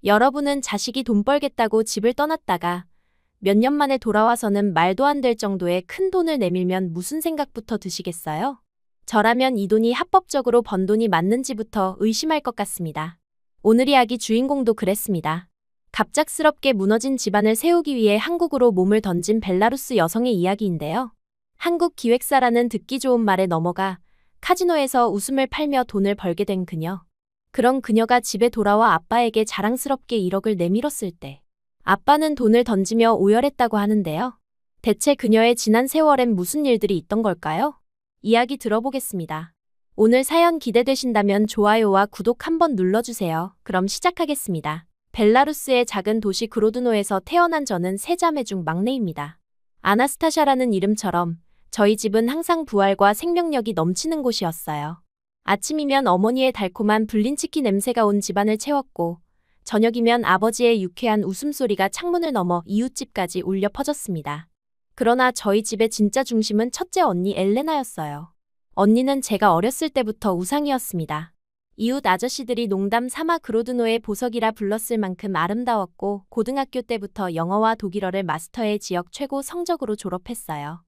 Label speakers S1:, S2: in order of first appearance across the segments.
S1: 여러분은 자식이 돈 벌겠다고 집을 떠났다가 몇 년 만에 돌아와서는 말도 안 될 정도의 큰 돈을 내밀면 무슨 생각부터 드시겠어요? 저라면 이 돈이 합법적으로 번 돈이 맞는지부터 의심할 것 같습니다. 오늘 이야기 주인공도 그랬습니다. 갑작스럽게 무너진 집안을 세우기 위해 한국으로 몸을 던진 벨라루스 여성의 이야기인데요. 한국 기획사라는 듣기 좋은 말에 넘어가 카지노에서 웃음을 팔며 돈을 벌게 된 그녀. 그런 그녀가 집에 돌아와 아빠에게 자랑스럽게 1억을 내밀었을 때 아빠는 돈을 던지며 오열했다고 하는데요. 대체 그녀의 지난 세월엔 무슨 일들이 있던 걸까요? 이야기 들어보겠습니다. 오늘 사연 기대되신다면 좋아요와 구독 한번 눌러주세요. 그럼 시작하겠습니다. 벨라루스의 작은 도시 그로드노에서 태어난 저는 세 자매 중 막내입니다. 아나스타샤라는 이름처럼 저희 집은 항상 부활과 생명력이 넘치는 곳이었어요. 아침이면 어머니의 달콤한 불린치킨 냄새가 온 집안을 채웠고 저녁이면 아버지의 유쾌한 웃음소리가 창문을 넘어 이웃집까지 울려 퍼졌습니다. 그러나 저희 집의 진짜 중심은 첫째 언니 엘레나였어요. 언니는 제가 어렸을 때부터 우상이었습니다. 이웃 아저씨들이 농담 삼아 그로드노의 보석이라 불렀을 만큼 아름다웠고 고등학교 때부터 영어와 독일어를 마스터해 지역 최고 성적으로 졸업했어요.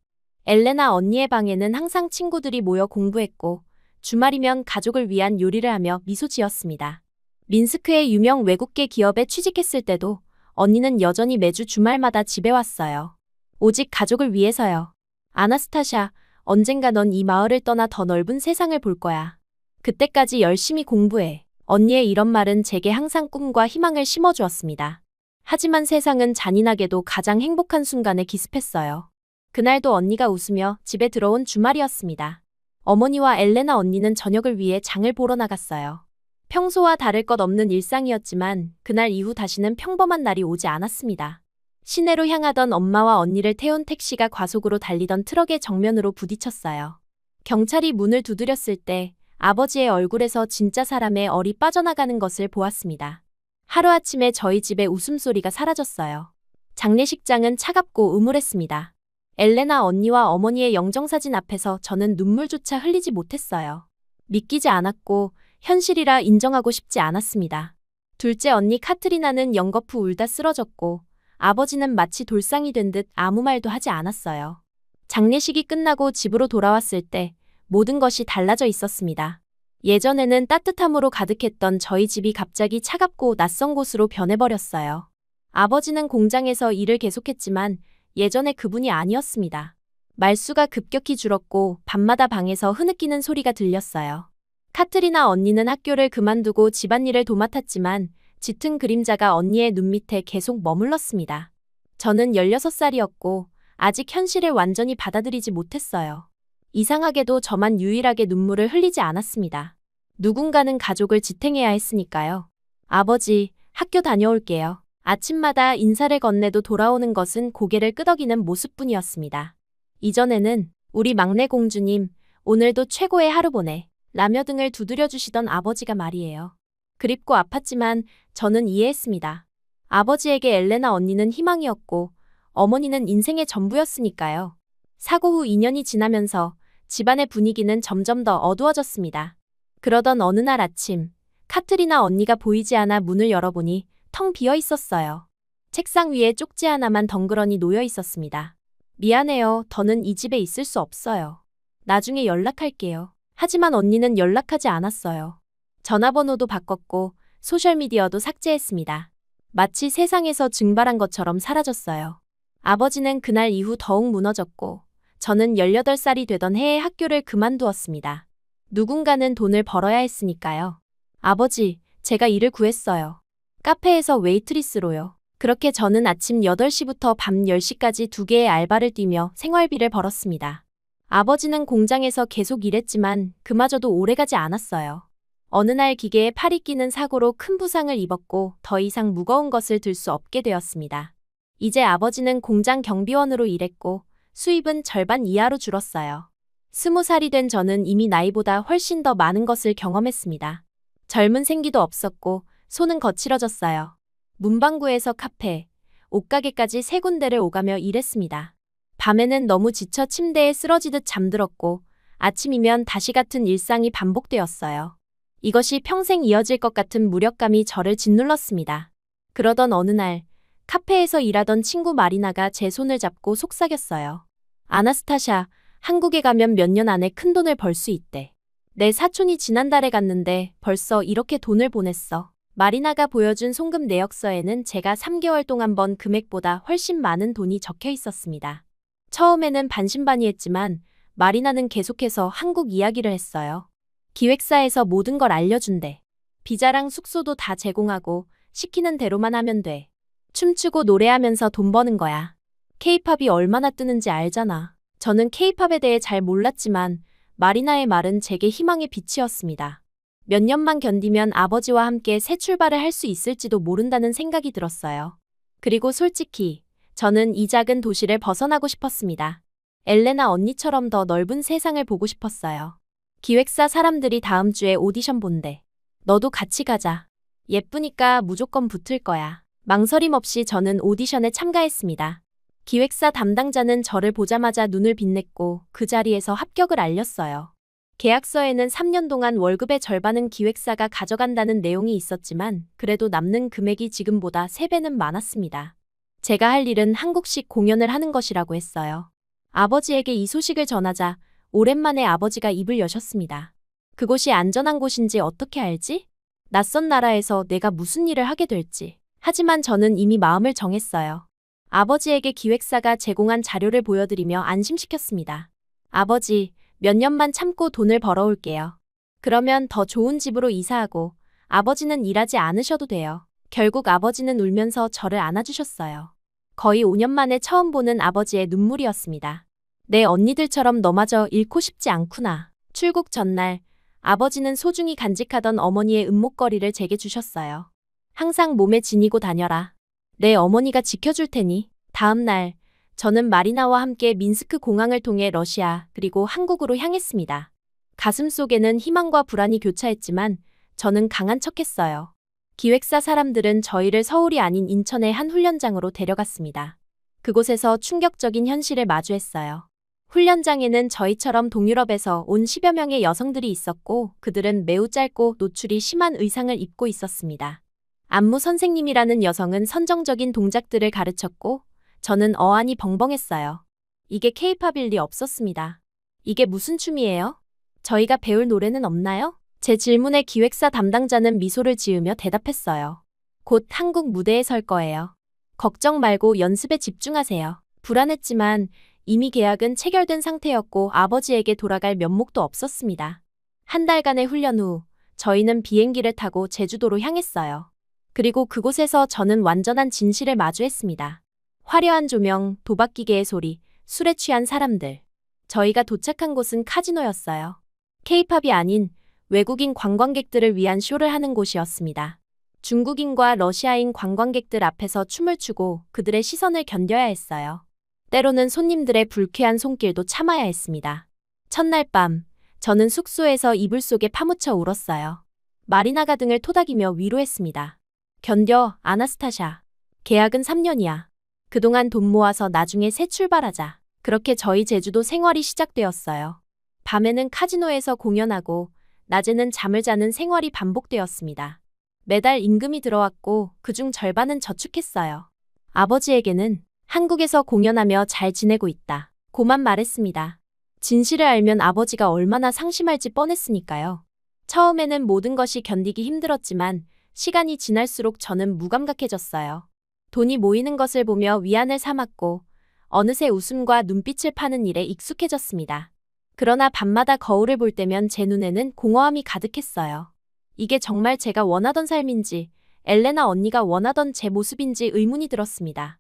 S1: 엘레나 언니의 방에는 항상 친구들이 모여 공부했고 주말이면 가족을 위한 요리를 하며 미소 지었습니다. 민스크의 유명 외국계 기업에 취직했을 때도 언니는 여전히 매주 주말마다 집에 왔어요. 오직 가족을 위해서요. 아나스타샤, 언젠가 넌 이 마을을 떠나 더 넓은 세상을 볼 거야. 그때까지 열심히 공부해. 언니의 이런 말은 제게 항상 꿈과 희망을 심어주었습니다. 하지만 세상은 잔인하게도 가장 행복한 순간에 기습했어요. 그날도 언니가 웃으며 집에 들어온 주말이었습니다. 어머니와 엘레나 언니는 저녁을 위해 장을 보러 나갔어요. 평소와 다를 것 없는 일상이었지만 그날 이후 다시는 평범한 날이 오지 않았습니다. 시내로 향하던 엄마와 언니를 태운 택시가 과속으로 달리던 트럭의 정면으로 부딪혔어요. 경찰이 문을 두드렸을 때 아버지의 얼굴에서 진짜 사람의 얼이 빠져나가는 것을 보았습니다. 하루아침에 저희 집의 웃음소리가 사라졌어요. 장례식장은 차갑고 음울했습니다. 엘레나 언니와 어머니의 영정사진 앞에서 저는 눈물조차 흘리지 못했어요. 믿기지 않았고 현실이라 인정하고 싶지 않았습니다. 둘째 언니 카트리나는 연거푸 울다 쓰러졌고 아버지는 마치 돌상이 된 듯 아무 말도 하지 않았어요. 장례식이 끝나고 집으로 돌아왔을 때 모든 것이 달라져 있었습니다. 예전에는 따뜻함으로 가득했던 저희 집이 갑자기 차갑고 낯선 곳으로 변해버렸어요. 아버지는 공장에서 일을 계속했지만 예전의 그분이 아니었습니다. 말수가 급격히 줄었고 밤마다 방에서 흐느끼는 소리가 들렸어요. 카트리나 언니는 학교를 그만두고 집안일을 도맡았지만 짙은 그림자가 언니의 눈 밑에 계속 머물렀습니다. 저는 16살이었고 아직 현실을 완전히 받아들이지 못했어요. 이상하게도 저만 유일하게 눈물을 흘리지 않았습니다. 누군가는 가족을 지탱해야 했으니까요. 아버지, 학교 다녀올게요. 아침마다 인사를 건네도 돌아오는 것은 고개를 끄덕이는 모습뿐이었습니다. 이전에는 우리 막내 공주님, 오늘도 최고의 하루 보내. 라며 등을 두드려주시던 아버지가 말이에요. 그립고 아팠지만 저는 이해했습니다. 아버지에게 엘레나 언니는 희망이었고 어머니는 인생의 전부였으니까요. 사고 후 2년이 지나면서 집안의 분위기는 점점 더 어두워졌습니다. 그러던 어느 날 아침, 카트리나 언니가 보이지 않아 문을 열어보니 텅 비어 있었어요. 책상 위에 쪽지 하나만 덩그러니 놓여 있었습니다. 미안해요. 더는 이 집에 있을 수 없어요. 나중에 연락할게요. 하지만 언니는 연락하지 않았어요. 전화번호도 바꿨고 소셜미디어도 삭제했습니다. 마치 세상에서 증발한 것처럼 사라졌어요. 아버지는 그날 이후 더욱 무너졌고 저는 18살이 되던 해에 학교를 그만두었습니다. 누군가는 돈을 벌어야 했으니까요. 아버지, 제가 일을 구했어요. 카페에서 웨이트리스로요. 그렇게 저는 아침 8시부터 밤 10시까지 2개의 알바를 뛰며 생활비를 벌었습니다. 아버지는 공장에서 계속 일했지만 그마저도 오래가지 않았어요. 어느 날 기계에 팔이 끼는 사고로 큰 부상을 입었고 더 이상 무거운 것을 들 수 없게 되었습니다. 이제 아버지는 공장 경비원으로 일했고 수입은 절반 이하로 줄었어요. 20살이 된 저는 이미 나이보다 훨씬 더 많은 것을 경험했습니다. 젊은 생기도 없었고 손은 거칠어졌어요. 문방구에서 카페, 옷가게까지 3군데를 오가며 일했습니다. 밤에는 너무 지쳐 침대에 쓰러지듯 잠들었고 아침이면 다시 같은 일상이 반복되었어요. 이것이 평생 이어질 것 같은 무력감이 저를 짓눌렀습니다. 그러던 어느 날 카페에서 일하던 친구 마리나가 제 손을 잡고 속삭였어요. 아나스타샤, 한국에 가면 몇 년 안에 큰 돈을 벌 수 있대. 내 사촌이 지난달에 갔는데 벌써 이렇게 돈을 보냈어. 마리나가 보여준 송금 내역서에는 제가 3개월 동안 번 금액보다 훨씬 많은 돈이 적혀 있었습니다. 처음에는 반신반의했지만 마리나는 계속해서 한국 이야기를 했어요. 기획사에서 모든 걸 알려준대. 비자랑 숙소도 다 제공하고 시키는 대로만 하면 돼. 춤추고 노래하면서 돈 버는 거야. 케이팝이 얼마나 뜨는지 알잖아. 저는 케이팝에 대해 잘 몰랐지만 마리나의 말은 제게 희망의 빛이었습니다. 몇 년만 견디면 아버지와 함께 새 출발을 할 수 있을지도 모른다는 생각이 들었어요. 그리고 솔직히 저는 이 작은 도시를 벗어나고 싶었습니다. 엘레나 언니처럼 더 넓은 세상을 보고 싶었어요. 기획사 사람들이 다음 주에 오디션 본대. 너도 같이 가자. 예쁘니까 무조건 붙을 거야. 망설임 없이 저는 오디션에 참가했습니다. 기획사 담당자는 저를 보자마자 눈을 빛냈고 그 자리에서 합격을 알렸어요. 계약서에는 3년 동안 월급의 절반은 기획사가 가져간다는 내용이 있었지만 그래도 남는 금액이 지금보다 3배는 많았습니다. 제가 할 일은 한국식 공연을 하는 것이라고 했어요. 아버지에게 이 소식을 전하자 오랜만에 아버지가 입을 여셨습니다. 그곳이 안전한 곳인지 어떻게 알지? 낯선 나라에서 내가 무슨 일을 하게 될지. 하지만 저는 이미 마음을 정했어요. 아버지에게 기획사가 제공한 자료를 보여드리며 안심시켰습니다. 아버지, 몇 년만 참고 돈을 벌어올게요. 그러면 더 좋은 집으로 이사하고 아버지는 일하지 않으셔도 돼요. 결국 아버지는 울면서 저를 안아주셨어요. 거의 5년 만에 처음 보는 아버지의 눈물이었습니다. 내 언니들처럼 너마저 잃고 싶지 않구나. 출국 전날 아버지는 소중히 간직하던 어머니의 은목걸이를 제게 주셨어요. 항상 몸에 지니고 다녀라. 내 어머니가 지켜줄 테니. 다음 날 저는 마리나와 함께 민스크 공항을 통해 러시아 그리고 한국으로 향했습니다. 가슴속에는 희망과 불안이 교차했지만 저는 강한 척했어요. 기획사 사람들은 저희를 서울이 아닌 인천의 한 훈련장으로 데려갔습니다. 그곳에서 충격적인 현실을 마주했어요. 훈련장에는 저희처럼 동유럽에서 온 10여 명의 여성들이 있었고 그들은 매우 짧고 노출이 심한 의상을 입고 있었습니다. 안무 선생님이라는 여성은 선정적인 동작들을 가르쳤고 저는 어안이 벙벙했어요. 이게 케이팝일 리 없었습니다. 이게 무슨 춤이에요? 저희가 배울 노래는 없나요? 제 질문에 기획사 담당자는 미소를 지으며 대답했어요. 곧 한국 무대에 설 거예요. 걱정 말고 연습에 집중하세요. 불안했지만 이미 계약은 체결된 상태였고 아버지에게 돌아갈 면목도 없었습니다. 한 달간의 훈련 후 저희는 비행기를 타고 제주도로 향했어요. 그리고 그곳에서 저는 완전한 진실을 마주했습니다. 화려한 조명, 도박기계의 소리, 술에 취한 사람들. 저희가 도착한 곳은 카지노였어요. 케이팝이 아닌 외국인 관광객들을 위한 쇼를 하는 곳이었습니다. 중국인과 러시아인 관광객들 앞에서 춤을 추고 그들의 시선을 견뎌야 했어요. 때로는 손님들의 불쾌한 손길도 참아야 했습니다. 첫날 밤, 저는 숙소에서 이불 속에 파묻혀 울었어요. 마리나가 등을 토닥이며 위로했습니다. 견뎌, 아나스타샤. 계약은 3년이야. 그동안 돈 모아서 나중에 새 출발하자. 그렇게 저희 제주도 생활이 시작되었어요. 밤에는 카지노에서 공연하고 낮에는 잠을 자는 생활이 반복되었습니다. 매달 임금이 들어왔고 그중 절반은 저축했어요. 아버지에게는 한국에서 공연하며 잘 지내고 있다. 고만 말했습니다. 진실을 알면 아버지가 얼마나 상심할지 뻔했으니까요. 처음에는 모든 것이 견디기 힘들었지만 시간이 지날수록 저는 무감각해졌어요. 돈이 모이는 것을 보며 위안을 삼았고 어느새 웃음과 눈빛을 파는 일에 익숙해졌습니다. 그러나 밤마다 거울을 볼 때면 제 눈에는 공허함이 가득했어요. 이게 정말 제가 원하던 삶인지 엘레나 언니가 원하던 제 모습인지 의문이 들었습니다.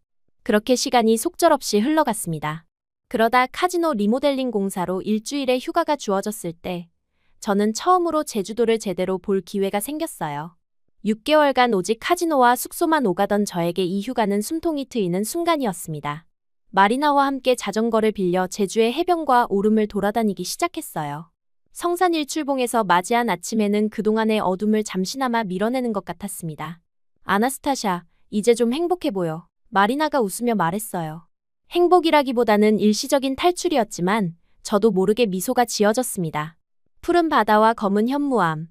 S1: 그렇게 시간이 속절없이 흘러갔습니다. 그러다 카지노 리모델링 공사로 일주일의 휴가가 주어졌을 때 저는 처음으로 제주도를 제대로 볼 기회가 생겼어요. 6개월간 오직 카지노와 숙소만 오가던 저에게 이 휴가는 숨통이 트이는 순간이었습니다. 마리나와 함께 자전거를 빌려 제주의 해변과 오름을 돌아다니기 시작했어요. 성산 일출봉에서 맞이한 아침에는 그동안의 어둠을 잠시나마 밀어내는 것 같았습니다. 아나스타샤, 이제 좀 행복해 보여. 마리나가 웃으며 말했어요. 행복이라기보다는 일시적인 탈출이었지만 저도 모르게 미소가 지어졌습니다. 푸른 바다와 검은 현무암,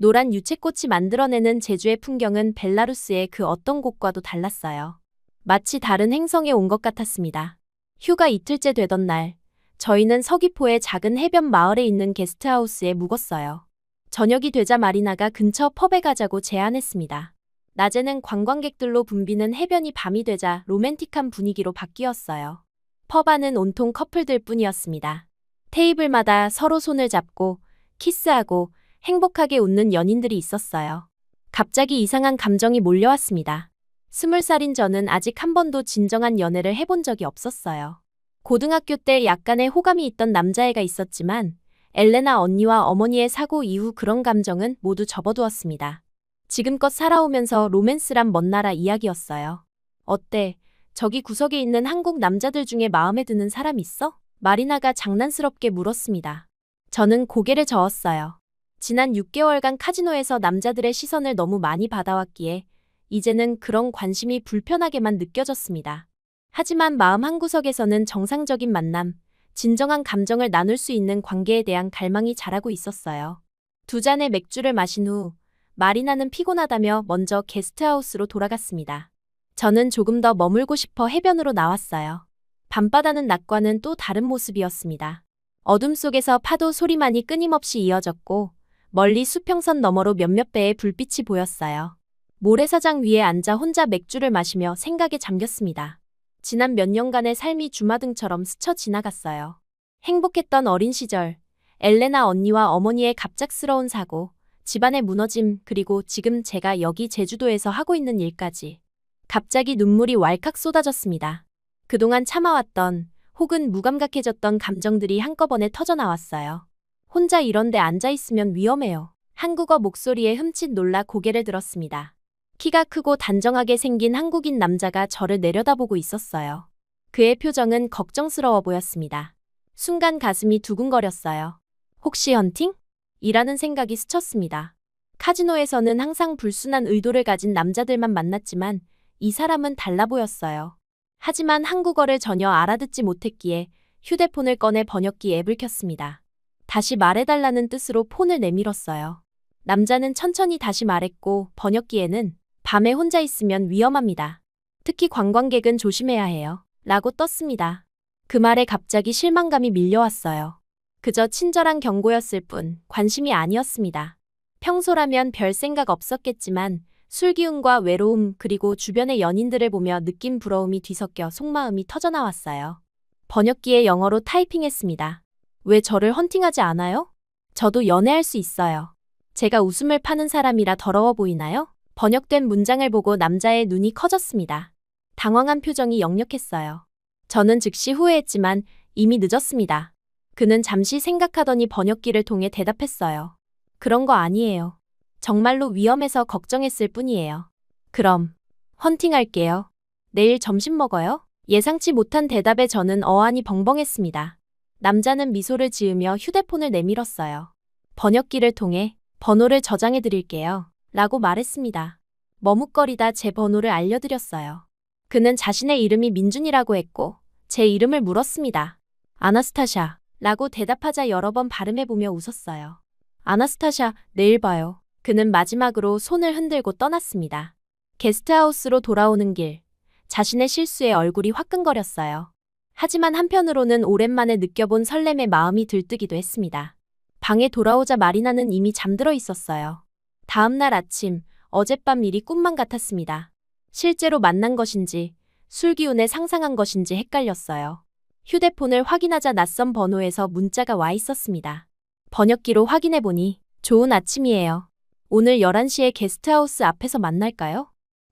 S1: 노란 유채꽃이 만들어내는 제주의 풍경은 벨라루스의 그 어떤 곳과도 달랐어요. 마치 다른 행성에 온 것 같았습니다. 휴가 이틀째 되던 날, 저희는 서귀포의 작은 해변 마을에 있는 게스트하우스에 묵었어요. 저녁이 되자 마리나가 근처 펍에 가자고 제안했습니다. 낮에는 관광객들로 붐비는 해변이 밤이 되자 로맨틱한 분위기로 바뀌었어요. 펍 안은 온통 커플들 뿐이었습니다. 테이블마다 서로 손을 잡고 키스하고 행복하게 웃는 연인들이 있었어요. 갑자기 이상한 감정이 몰려왔습니다. 20살인 저는 아직 한 번도 진정한 연애를 해본 적이 없었어요. 고등학교 때 약간의 호감이 있던 남자애가 있었지만 엘레나 언니와 어머니의 사고 이후 그런 감정은 모두 접어두었습니다. 지금껏 살아오면서 로맨스란 먼 나라 이야기였어요. 어때? 저기 구석에 있는 한국 남자들 중에 마음에 드는 사람 있어? 마리나가 장난스럽게 물었습니다. 저는 고개를 저었어요. 지난 6개월간 카지노에서 남자들의 시선을 너무 많이 받아왔기에 이제는 그런 관심이 불편하게만 느껴졌습니다. 하지만 마음 한구석에서는 정상적인 만남, 진정한 감정을 나눌 수 있는 관계에 대한 갈망이 자라고 있었어요. 2잔의 맥주를 마신 후 마리나는 피곤하다며 먼저 게스트하우스로 돌아갔습니다. 저는 조금 더 머물고 싶어 해변으로 나왔어요. 밤바다는 낮과는 또 다른 모습이었습니다. 어둠 속에서 파도 소리만이 끊임없이 이어졌고 멀리 수평선 너머로 몇몇 배의 불빛이 보였어요. 모래사장 위에 앉아 혼자 맥주를 마시며 생각에 잠겼습니다. 지난 몇 년간의 삶이 주마등처럼 스쳐 지나갔어요. 행복했던 어린 시절, 엘레나 언니와 어머니의 갑작스러운 사고, 집안의 무너짐, 그리고 지금 제가 여기 제주도에서 하고 있는 일까지. 갑자기 눈물이 왈칵 쏟아졌습니다. 그동안 참아왔던 혹은 무감각해졌던 감정들이 한꺼번에 터져나왔어요. 혼자 이런데 앉아있으면 위험해요. 한국어 목소리에 흠칫 놀라 고개를 들었습니다. 키가 크고 단정하게 생긴 한국인 남자가 저를 내려다보고 있었어요. 그의 표정은 걱정스러워 보였습니다. 순간 가슴이 두근거렸어요. 혹시 헌팅? 이라는 생각이 스쳤습니다. 카지노에서는 항상 불순한 의도를 가진 남자들만 만났지만 이 사람은 달라 보였어요. 하지만 한국어를 전혀 알아듣지 못했기에 휴대폰을 꺼내 번역기 앱을 켰습니다. 다시 말해달라는 뜻으로 폰을 내밀었어요. 남자는 천천히 다시 말했고 번역기에는 밤에 혼자 있으면 위험합니다. 특히 관광객은 조심해야 해요. 라고 떴습니다. 그 말에 갑자기 실망감이 밀려왔어요. 그저 친절한 경고였을 뿐 관심이 아니었습니다. 평소라면 별 생각 없었겠지만 술 기운과 외로움 그리고 주변의 연인들을 보며 느낀 부러움이 뒤섞여 속마음이 터져나왔어요. 번역기에 영어로 타이핑했습니다. 왜 저를 헌팅하지 않아요? 저도 연애할 수 있어요. 제가 웃음을 파는 사람이라 더러워 보이나요? 번역된 문장을 보고 남자의 눈이 커졌습니다. 당황한 표정이 역력했어요. 저는 즉시 후회했지만 이미 늦었습니다. 그는 잠시 생각하더니 번역기를 통해 대답했어요. 그런 거 아니에요. 정말로 위험해서 걱정했을 뿐이에요. 그럼 헌팅할게요. 내일 점심 먹어요? 예상치 못한 대답에 저는 어안이 벙벙했습니다. 남자는 미소를 지으며 휴대폰을 내밀었어요. 번역기를 통해 번호를 저장해 드릴게요. 라고 말했습니다. 머뭇거리다 제 번호를 알려드렸어요. 그는 자신의 이름이 민준이라고 했고 제 이름을 물었습니다. 아나스타샤 라고 대답하자 여러 번 발음해보며 웃었어요. 아나스타샤, 내일 봐요. 그는 마지막으로 손을 흔들고 떠났습니다. 게스트하우스로 돌아오는 길, 자신의 실수에 얼굴이 화끈거렸어요. 하지만 한편으로는 오랜만에 느껴본 설렘의 마음이 들뜨기도 했습니다. 방에 돌아오자 마리나는 이미 잠들어 있었어요. 다음 날 아침, 어젯밤 일이 꿈만 같았습니다. 실제로 만난 것인지, 술 기운에 상상한 것인지 헷갈렸어요. 휴대폰을 확인하자 낯선 번호에서 문자가 와 있었습니다. 번역기로 확인해보니, 좋은 아침이에요. 오늘 11시에 게스트하우스 앞에서 만날까요?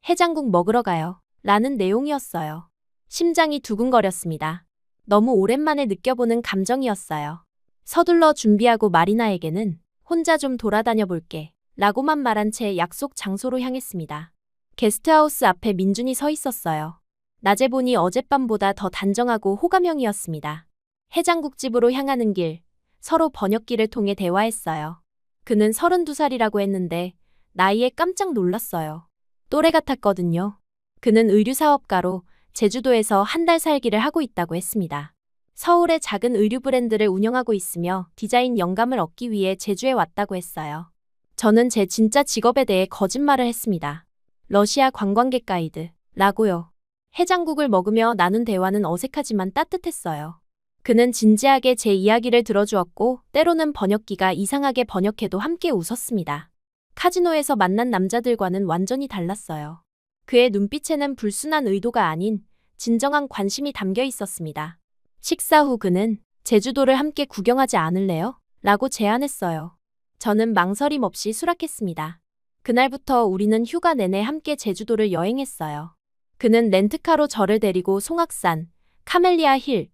S1: 해장국 먹으러 가요. 라는 내용이었어요. 심장이 두근거렸습니다. 너무 오랜만에 느껴보는 감정이었어요. 서둘러 준비하고 마리나에게는 혼자 좀 돌아다녀 볼게 라고만 말한 채 약속 장소로 향했습니다. 게스트하우스 앞에 민준이 서 있었어요. 낮에 보니 어젯밤보다 더 단정하고 호감형이었습니다. 해장국집으로 향하는 길, 서로 번역기를 통해 대화했어요. 그는 32살이라고 했는데 나이에 깜짝 놀랐어요. 또래 같았거든요. 그는 의류사업가로 제주도에서 한 달 살기를 하고 있다고 했습니다. 서울의 작은 의류 브랜드를 운영하고 있으며 디자인 영감을 얻기 위해 제주에 왔다고 했어요. 저는 제 진짜 직업에 대해 거짓말을 했습니다. 러시아 관광객 가이드 라고요. 해장국을 먹으며 나눈 대화는 어색하지만 따뜻했어요. 그는 진지하게 제 이야기를 들어주었고 때로는 번역기가 이상하게 번역해도 함께 웃었습니다. 카지노에서 만난 남자들과는 완전히 달랐어요. 그의 눈빛에는 불순한 의도가 아닌 진정한 관심이 담겨 있었습니다. 식사 후 그는 제주도를 함께 구경하지 않을래요? 라고 제안했어요. 저는 망설임 없이 수락했습니다. 그날부터 우리는 휴가 내내 함께 제주도를 여행했어요. 그는 렌트카로 저를 데리고 송악산, 카멜리아 힐,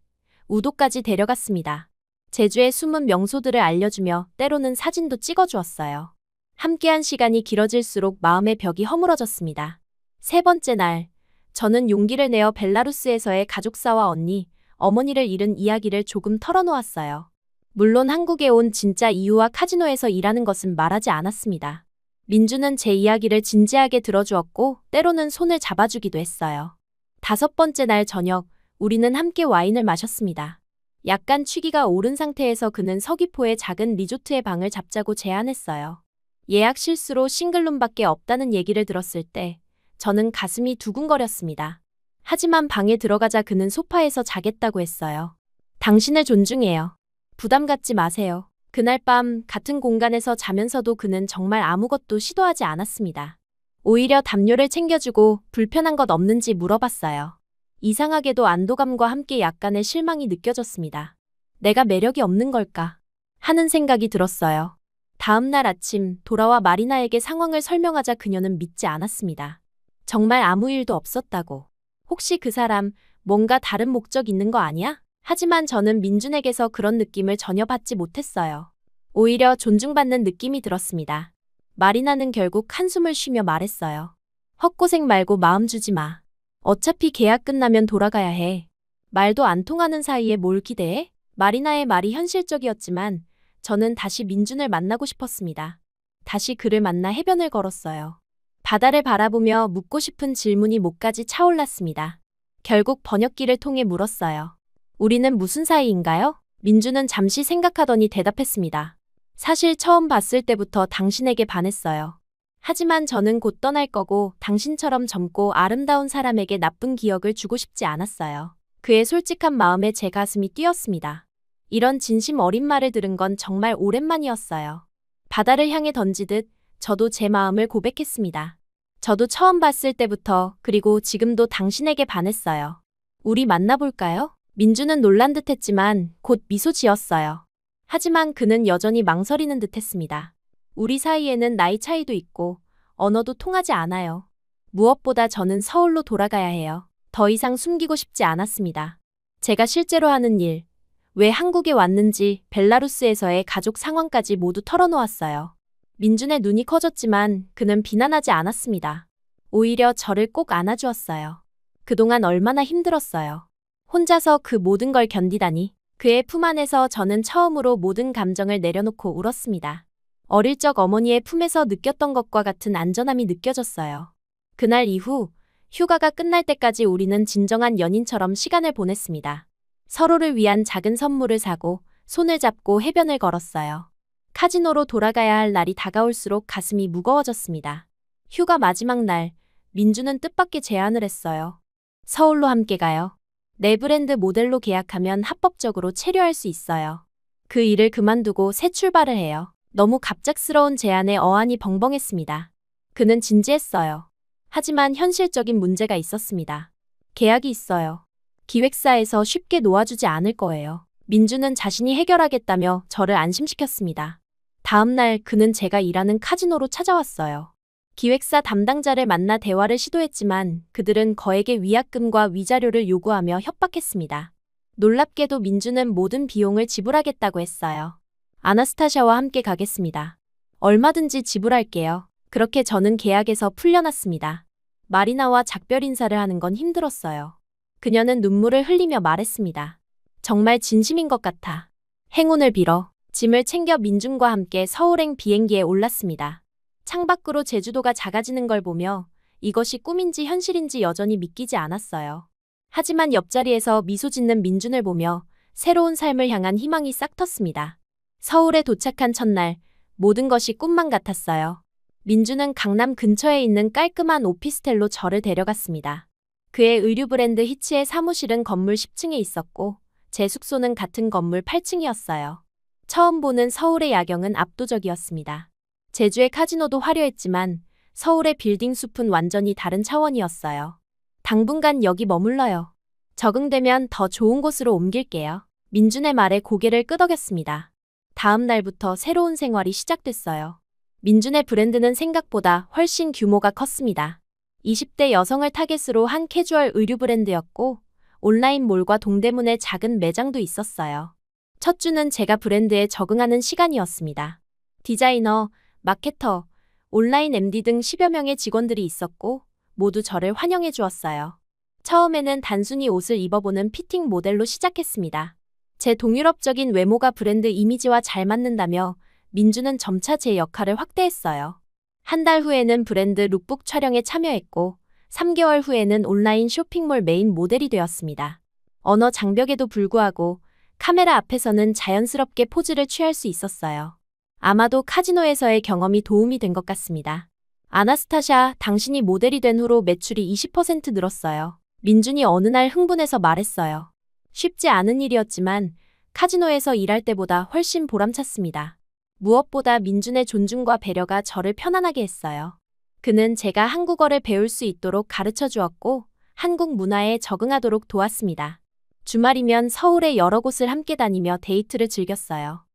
S1: 우도까지 데려갔습니다. 제주의 숨은 명소들을 알려주며 때로는 사진도 찍어주었어요. 함께한 시간이 길어질수록 마음의 벽이 허물어졌습니다. 세 번째 날, 저는 용기를 내어 벨라루스에서의 가족사와 언니, 어머니를 잃은 이야기를 조금 털어놓았어요. 물론 한국에 온 진짜 이유와 카지노에서 일하는 것은 말하지 않았습니다. 민주는 제 이야기를 진지하게 들어주었고 때로는 손을 잡아주기도 했어요. 다섯 번째 날 저녁, 우리는 함께 와인을 마셨습니다. 약간 취기가 오른 상태에서 그는 서귀포의 작은 리조트의 방을 잡자고 제안했어요. 예약 실수로 싱글룸밖에 없다는 얘기를 들었을 때 저는 가슴이 두근거렸습니다. 하지만 방에 들어가자 그는 소파에서 자겠다고 했어요. 당신을 존중해요. 부담 갖지 마세요. 그날 밤 같은 공간에서 자면서도 그는 정말 아무것도 시도하지 않았습니다. 오히려 담요를 챙겨주고 불편한 것 없는지 물어봤어요. 이상하게도 안도감과 함께 약간의 실망이 느껴졌습니다. 내가 매력이 없는 걸까? 하는 생각이 들었어요. 다음 날 아침 돌아와 마리나에게 상황을 설명하자 그녀는 믿지 않았습니다. 정말 아무 일도 없었다고. 혹시 그 사람 뭔가 다른 목적 있는 거 아니야? 하지만 저는 민준에게서 그런 느낌을 전혀 받지 못했어요. 오히려 존중받는 느낌이 들었습니다. 마리나는 결국 한숨을 쉬며 말했어요. 헛고생 말고 마음 주지 마. 어차피 계약 끝나면 돌아가야 해. 말도 안 통하는 사이에 뭘 기대해? 마리나의 말이 현실적이었지만 저는 다시 민준을 만나고 싶었습니다. 다시 그를 만나 해변을 걸었어요. 바다를 바라보며 묻고 싶은 질문이 목까지 차올랐습니다. 결국 번역기를 통해 물었어요. 우리는 무슨 사이인가요? 민주는 잠시 생각하더니 대답했습니다. 사실 처음 봤을 때부터 당신에게 반했어요. 하지만 저는 곧 떠날 거고 당신처럼 젊고 아름다운 사람에게 나쁜 기억을 주고 싶지 않았어요. 그의 솔직한 마음에 제 가슴이 뛰었습니다. 이런 진심 어린 말을 들은 건 정말 오랜만이었어요. 바다를 향해 던지듯 저도 제 마음을 고백했습니다. 저도 처음 봤을 때부터 그리고 지금도 당신에게 반했어요. 우리 만나볼까요? 민주는 놀란 듯했지만 곧 미소 지었어요. 하지만 그는 여전히 망설이는 듯했습니다. 우리 사이에는 나이 차이도 있고 언어도 통하지 않아요. 무엇보다 저는 서울로 돌아가야 해요. 더 이상 숨기고 싶지 않았습니다. 제가 실제로 하는 일, 왜 한국에 왔는지 벨라루스에서의 가족 상황까지 모두 털어놓았어요. 민준의 눈이 커졌지만 그는 비난하지 않았습니다. 오히려 저를 꼭 안아주었어요. 그동안 얼마나 힘들었어요. 혼자서 그 모든 걸 견디다니. 그의 품 안에서 저는 처음으로 모든 감정을 내려놓고 울었습니다. 어릴 적 어머니의 품에서 느꼈던 것과 같은 안전함이 느껴졌어요. 그날 이후 휴가가 끝날 때까지 우리는 진정한 연인처럼 시간을 보냈습니다. 서로를 위한 작은 선물을 사고 손을 잡고 해변을 걸었어요. 카지노로 돌아가야 할 날이 다가올수록 가슴이 무거워졌습니다. 휴가 마지막 날, 민주는 뜻밖의 제안을 했어요. 서울로 함께 가요. 내 브랜드 모델로 계약하면 합법적으로 체류할 수 있어요. 그 일을 그만두고 새 출발을 해요. 너무 갑작스러운 제안에 어안이 벙벙했습니다. 그는 진지했어요. 하지만 현실적인 문제가 있었습니다. 계약이 있어요. 기획사에서 쉽게 놓아주지 않을 거예요. 민주는 자신이 해결하겠다며 저를 안심시켰습니다. 다음 날 그는 제가 일하는 카지노로 찾아왔어요. 기획사 담당자를 만나 대화를 시도했지만 그들은 거액의 위약금과 위자료를 요구하며 협박했습니다. 놀랍게도 민주는 모든 비용을 지불하겠다고 했어요. 아나스타샤와 함께 가겠습니다. 얼마든지 지불할게요. 그렇게 저는 계약에서 풀려났습니다. 마리나와 작별 인사를 하는 건 힘들었어요. 그녀는 눈물을 흘리며 말했습니다. 정말 진심인 것 같아. 행운을 빌어. 짐을 챙겨 민준과 함께 서울행 비행기에 올랐습니다. 창밖으로 제주도가 작아지는 걸 보며 이것이 꿈인지 현실인지 여전히 믿기지 않았어요. 하지만 옆자리에서 미소 짓는 민준을 보며 새로운 삶을 향한 희망이 싹 텄습니다. 서울에 도착한 첫날, 모든 것이 꿈만 같았어요. 민주는 강남 근처에 있는 깔끔한 오피스텔로 저를 데려갔습니다. 그의 의류 브랜드 히츠의 사무실은 건물 10층에 있었고 제 숙소는 같은 건물 8층이었어요. 처음 보는 서울의 야경은 압도적이었습니다. 제주의 카지노도 화려했지만 서울의 빌딩 숲은 완전히 다른 차원이었어요. 당분간 여기 머물러요. 적응되면 더 좋은 곳으로 옮길게요. 민준의 말에 고개를 끄덕였습니다. 다음 날부터 새로운 생활이 시작됐어요. 민준의 브랜드는 생각보다 훨씬 규모가 컸습니다. 20대 여성을 타겟으로 한 캐주얼 의류 브랜드였고 온라인 몰과 동대문에 작은 매장도 있었어요. 첫 주는 제가 브랜드에 적응하는 시간이었습니다. 디자이너, 마케터, 온라인 MD 등 10여 명의 직원들이 있었고 모두 저를 환영해 주었어요. 처음에는 단순히 옷을 입어보는 피팅 모델로 시작했습니다. 제 동유럽적인 외모가 브랜드 이미지와 잘 맞는다며 민주는 점차 제 역할을 확대했어요. 한 달 후에는 브랜드 룩북 촬영에 참여했고 3개월 후에는 온라인 쇼핑몰 메인 모델이 되었습니다. 언어 장벽에도 불구하고 카메라 앞에서는 자연스럽게 포즈를 취할 수 있었어요. 아마도 카지노에서의 경험이 도움이 된 것 같습니다. 아나스타샤, 당신이 모델이 된 후로 매출이 20% 늘었어요. 민준이 어느 날 흥분해서 말했어요. 쉽지 않은 일이었지만 카지노에서 일할 때보다 훨씬 보람찼습니다. 무엇보다 민준의 존중과 배려가 저를 편안하게 했어요. 그는 제가 한국어를 배울 수 있도록 가르쳐 주었고 한국 문화에 적응하도록 도왔습니다. 주말이면 서울의 여러 곳을 함께 다니며 데이트를 즐겼어요.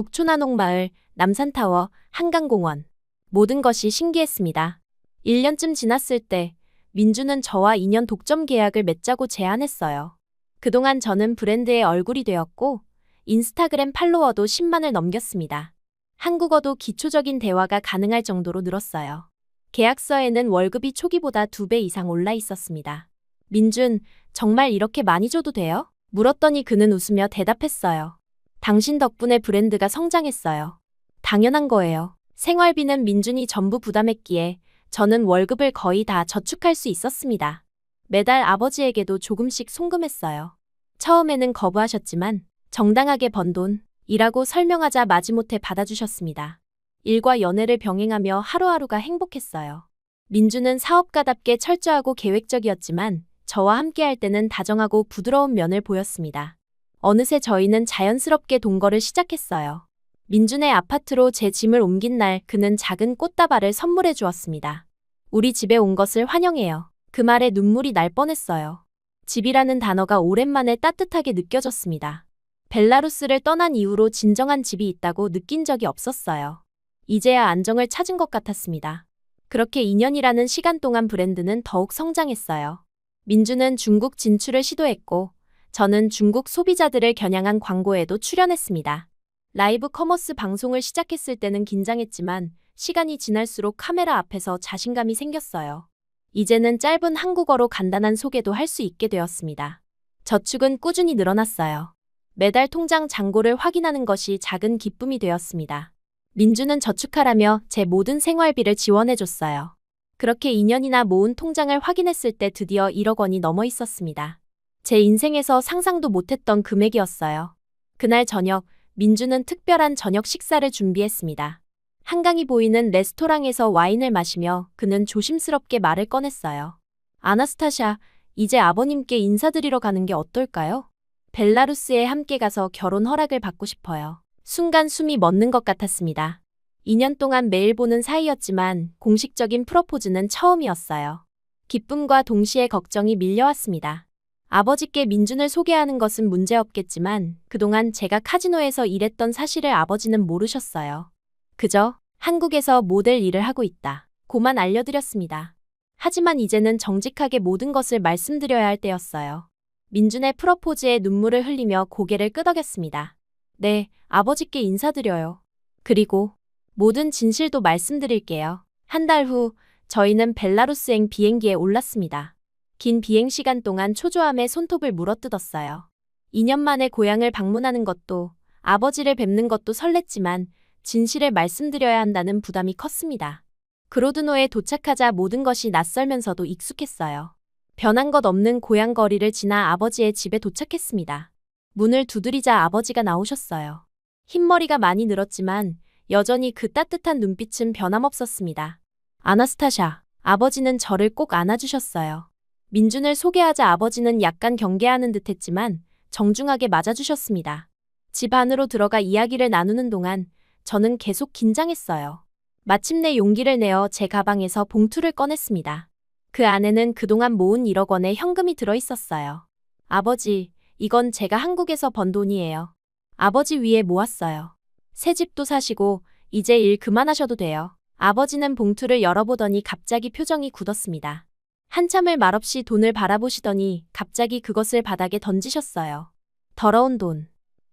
S1: 북초난옥마을, 남산타워, 한강공원. 모든 것이 신기했습니다. 1년쯤 지났을 때 민주는 저와 2년 독점 계약을 맺자고 제안했어요. 그동안 저는 브랜드의 얼굴이 되었고 인스타그램 팔로워도 10만을 넘겼습니다. 한국어도 기초적인 대화가 가능할 정도로 늘었어요. 계약서에는 월급이 초기보다 2배 이상 올라 있었습니다. 민준, 정말 이렇게 많이 줘도 돼요? 물었더니 그는 웃으며 대답했어요. 당신 덕분에 브랜드가 성장했어요. 당연한 거예요. 생활비는 민준이 전부 부담했기에 저는 월급을 거의 다 저축할 수 있었습니다. 매달 아버지에게도 조금씩 송금했어요. 처음에는 거부하셨지만 정당하게 번 돈이라고 설명하자 마지못해 받아주셨습니다. 일과 연애를 병행하며 하루하루가 행복했어요. 민주는 사업가답게 철저하고 계획적이었지만 저와 함께할 때는 다정하고 부드러운 면을 보였습니다. 어느새 저희는 자연스럽게 동거를 시작했어요. 민준의 아파트로 제 짐을 옮긴 날 그는 작은 꽃다발을 선물해 주었습니다. 우리 집에 온 것을 환영해요. 그 말에 눈물이 날 뻔했어요. 집이라는 단어가 오랜만에 따뜻하게 느껴졌습니다. 벨라루스를 떠난 이후로 진정한 집이 있다고 느낀 적이 없었어요. 이제야 안정을 찾은 것 같았습니다. 그렇게 2년이라는 시간 동안 브랜드는 더욱 성장했어요. 민주는 중국 진출을 시도했고 저는 중국 소비자들을 겨냥한 광고에도 출연했습니다. 라이브 커머스 방송을 시작했을 때는 긴장했지만 시간이 지날수록 카메라 앞에서 자신감이 생겼어요. 이제는 짧은 한국어로 간단한 소개도 할 수 있게 되었습니다. 저축은 꾸준히 늘어났어요. 매달 통장 잔고를 확인하는 것이 작은 기쁨이 되었습니다. 민주는 저축하라며 제 모든 생활비를 지원해줬어요. 그렇게 2년이나 모은 통장을 확인했을 때 드디어 1억 원이 넘어 있었습니다. 제 인생에서 상상도 못했던 금액이었어요. 그날 저녁, 민주는 특별한 저녁 식사를 준비했습니다. 한강이 보이는 레스토랑에서 와인을 마시며 그는 조심스럽게 말을 꺼냈어요. 아나스타샤, 이제 아버님께 인사드리러 가는 게 어떨까요? 벨라루스에 함께 가서 결혼 허락을 받고 싶어요. 순간 숨이 멎는 것 같았습니다. 2년 동안 매일 보는 사이였지만 공식적인 프로포즈는 처음이었어요. 기쁨과 동시에 걱정이 밀려왔습니다. 아버지께 민준을 소개하는 것은 문제없겠지만 그동안 제가 카지노에서 일했던 사실을 아버지는 모르셨어요. 그저 한국에서 모델 일을 하고 있다 고만 알려드렸습니다. 하지만 이제는 정직하게 모든 것을 말씀드려야 할 때였어요. 민준의 프로포즈에 눈물을 흘리며 고개를 끄덕였습니다. 네, 아버지께 인사드려요. 그리고 모든 진실도 말씀드릴게요. 한 달 후 저희는 벨라루스행 비행기에 올랐습니다. 긴 비행시간 동안 초조함에 손톱을 물어뜯었어요. 2년 만에 고향을 방문하는 것도 아버지를 뵙는 것도 설렜지만 진실을 말씀드려야 한다는 부담이 컸습니다. 그로드노에 도착하자 모든 것이 낯설면서도 익숙했어요. 변한 것 없는 고향 거리를 지나 아버지의 집에 도착했습니다. 문을 두드리자 아버지가 나오셨어요. 흰머리가 많이 늘었지만 여전히 그 따뜻한 눈빛은 변함없었습니다. 아나스타샤, 아버지는 저를 꼭 안아주셨어요. 민준을 소개하자 아버지는 약간 경계하는 듯했지만 정중하게 맞아주셨습니다. 집 안으로 들어가 이야기를 나누는 동안 저는 계속 긴장했어요. 마침내 용기를 내어 제 가방에서 봉투를 꺼냈습니다. 그 안에는 그동안 모은 1억 원의 현금이 들어있었어요. 아버지, 이건 제가 한국에서 번 돈이에요. 아버지 위해 모았어요. 새 집도 사시고 이제 일 그만하셔도 돼요. 아버지는 봉투를 열어보더니 갑자기 표정이 굳었습니다. 한참을 말없이 돈을 바라보시더니 갑자기 그것을 바닥에 던지셨어요. 더러운 돈.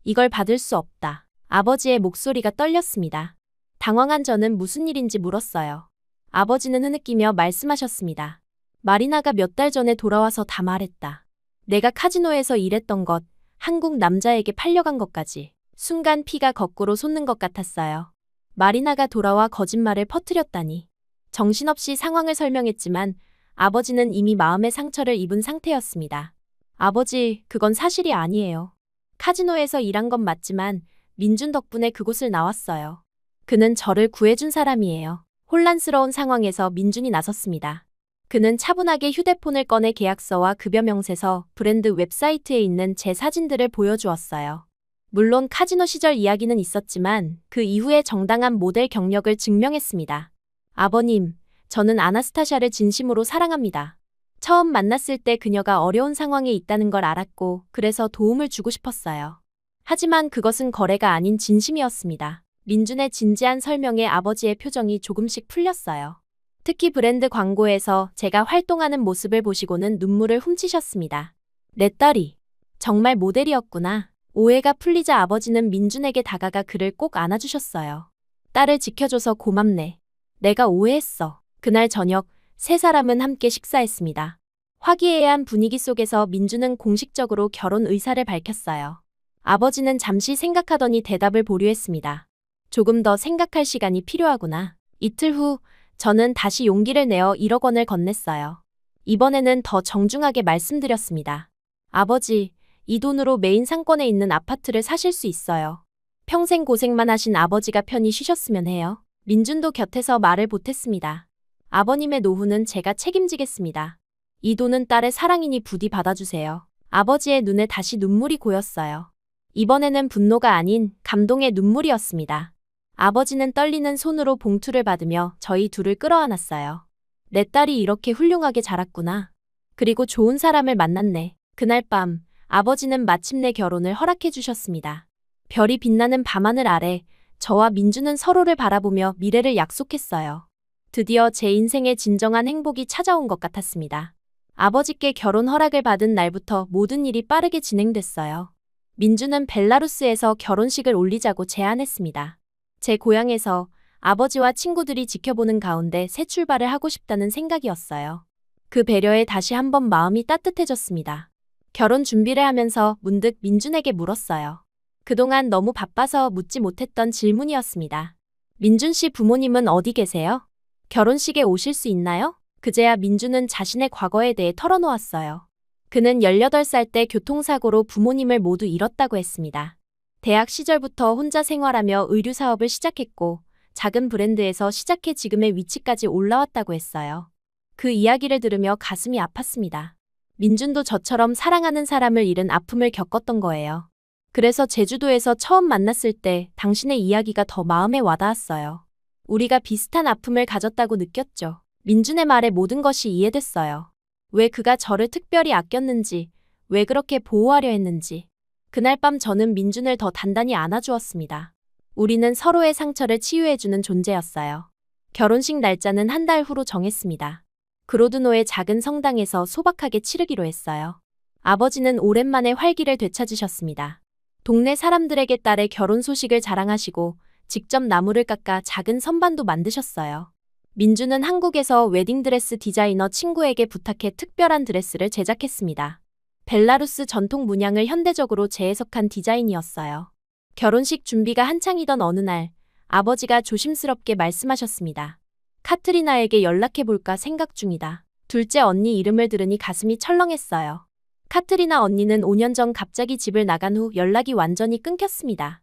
S1: 이걸 받을 수 없다. 아버지의 목소리가 떨렸습니다. 당황한 저는 무슨 일인지 물었어요. 아버지는 흐느끼며 말씀하셨습니다. 마리나가 몇 달 전에 돌아와서 다 말했다. 내가 카지노에서 일했던 것, 한국 남자에게 팔려간 것까지. 순간 피가 거꾸로 솟는 것 같았어요. 마리나가 돌아와 거짓말을 퍼뜨렸다니. 정신없이 상황을 설명했지만 아버지는 이미 마음의 상처를 입은 상태였습니다. 아버지, 그건 사실이 아니에요. 카지노에서 일한 건 맞지만 민준 덕분에 그곳을 나왔어요. 그는 저를 구해준 사람이에요. 혼란스러운 상황에서 민준이 나섰습니다. 그는 차분하게 휴대폰을 꺼내 계약서와 급여 명세서, 브랜드 웹사이트에 있는 제 사진들을 보여주었어요. 물론 카지노 시절 이야기는 있었지만 그 이후에 정당한 모델 경력을 증명했습니다. 아버님, 저는 아나스타샤를 진심으로 사랑합니다. 처음 만났을 때 그녀가 어려운 상황에 있다는 걸 알았고 그래서 도움을 주고 싶었어요. 하지만 그것은 거래가 아닌 진심이었습니다. 민준의 진지한 설명에 아버지의 표정이 조금씩 풀렸어요. 특히 브랜드 광고에서 제가 활동하는 모습을 보시고는 눈물을 훔치셨습니다. 내 딸이 정말 모델이었구나. 오해가 풀리자 아버지는 민준에게 다가가 그를 꼭 안아주셨어요. 딸을 지켜줘서 고맙네. 내가 오해했어. 그날 저녁 세 사람은 함께 식사했습니다. 화기애애한 분위기 속에서 민준은 공식적으로 결혼 의사를 밝혔어요. 아버지는 잠시 생각하더니 대답을 보류했습니다. 조금 더 생각할 시간이 필요하구나. 이틀 후 저는 다시 용기를 내어 1억 원을 건넸어요. 이번에는 더 정중하게 말씀드렸습니다. 아버지, 이 돈으로 메인 상권에 있는 아파트를 사실 수 있어요. 평생 고생만 하신 아버지가 편히 쉬셨으면 해요. 민준도 곁에서 말을 보탰습니다. 아버님의 노후는 제가 책임지겠습니다. 이 돈은 딸의 사랑이니 부디 받아주세요. 아버지의 눈에 다시 눈물이 고였어요. 이번에는 분노가 아닌 감동의 눈물이었습니다. 아버지는 떨리는 손으로 봉투를 받으며 저희 둘을 끌어안았어요. 내 딸이 이렇게 훌륭하게 자랐구나. 그리고 좋은 사람을 만났네. 그날 밤 아버지는 마침내 결혼을 허락해 주셨습니다. 별이 빛나는 밤하늘 아래 저와 민주는 서로를 바라보며 미래를 약속했어요. 드디어 제 인생의 진정한 행복이 찾아온 것 같았습니다. 아버지께 결혼 허락을 받은 날부터 모든 일이 빠르게 진행됐어요. 민주는 벨라루스에서 결혼식을 올리자고 제안했습니다. 제 고향에서 아버지와 친구들이 지켜보는 가운데 새 출발을 하고 싶다는 생각이었어요. 그 배려에 다시 한번 마음이 따뜻해졌습니다. 결혼 준비를 하면서 문득 민준에게 물었어요. 그동안 너무 바빠서 묻지 못했던 질문이었습니다. 민준 씨 부모님은 어디 계세요? 결혼식에 오실 수 있나요? 그제야 민준은 자신의 과거에 대해 털어놓았어요. 그는 18살 때 교통사고로 부모님을 모두 잃었다고 했습니다. 대학 시절부터 혼자 생활하며 의류 사업을 시작했고 작은 브랜드에서 시작해 지금의 위치까지 올라왔다고 했어요. 그 이야기를 들으며 가슴이 아팠습니다. 민준도 저처럼 사랑하는 사람을 잃은 아픔을 겪었던 거예요. 그래서 제주도에서 처음 만났을 때 당신의 이야기가 더 마음에 와닿았어요. 우리가 비슷한 아픔을 가졌다고 느꼈죠. 민준의 말에 모든 것이 이해됐어요. 왜 그가 저를 특별히 아꼈는지, 왜 그렇게 보호하려 했는지. 그날 밤 저는 민준을 더 단단히 안아주었습니다. 우리는 서로의 상처를 치유해주는 존재였어요. 결혼식 날짜는 한 달 후로 정했습니다. 그로드노의 작은 성당에서 소박하게 치르기로 했어요. 아버지는 오랜만에 활기를 되찾으셨습니다. 동네 사람들에게 딸의 결혼 소식을 자랑하시고 직접 나무를 깎아 작은 선반도 만드셨어요. 민주는 한국에서 웨딩드레스 디자이너 친구에게 부탁해 특별한 드레스를 제작했습니다. 벨라루스 전통 문양을 현대적으로 재해석한 디자인이었어요. 결혼식 준비가 한창이던 어느 날 아버지가 조심스럽게 말씀하셨습니다. 카트리나에게 연락해볼까 생각 중이다. 둘째 언니 이름을 들으니 가슴이 철렁했어요. 카트리나 언니는 5년 전 갑자기 집을 나간 후 연락이 완전히 끊겼습니다.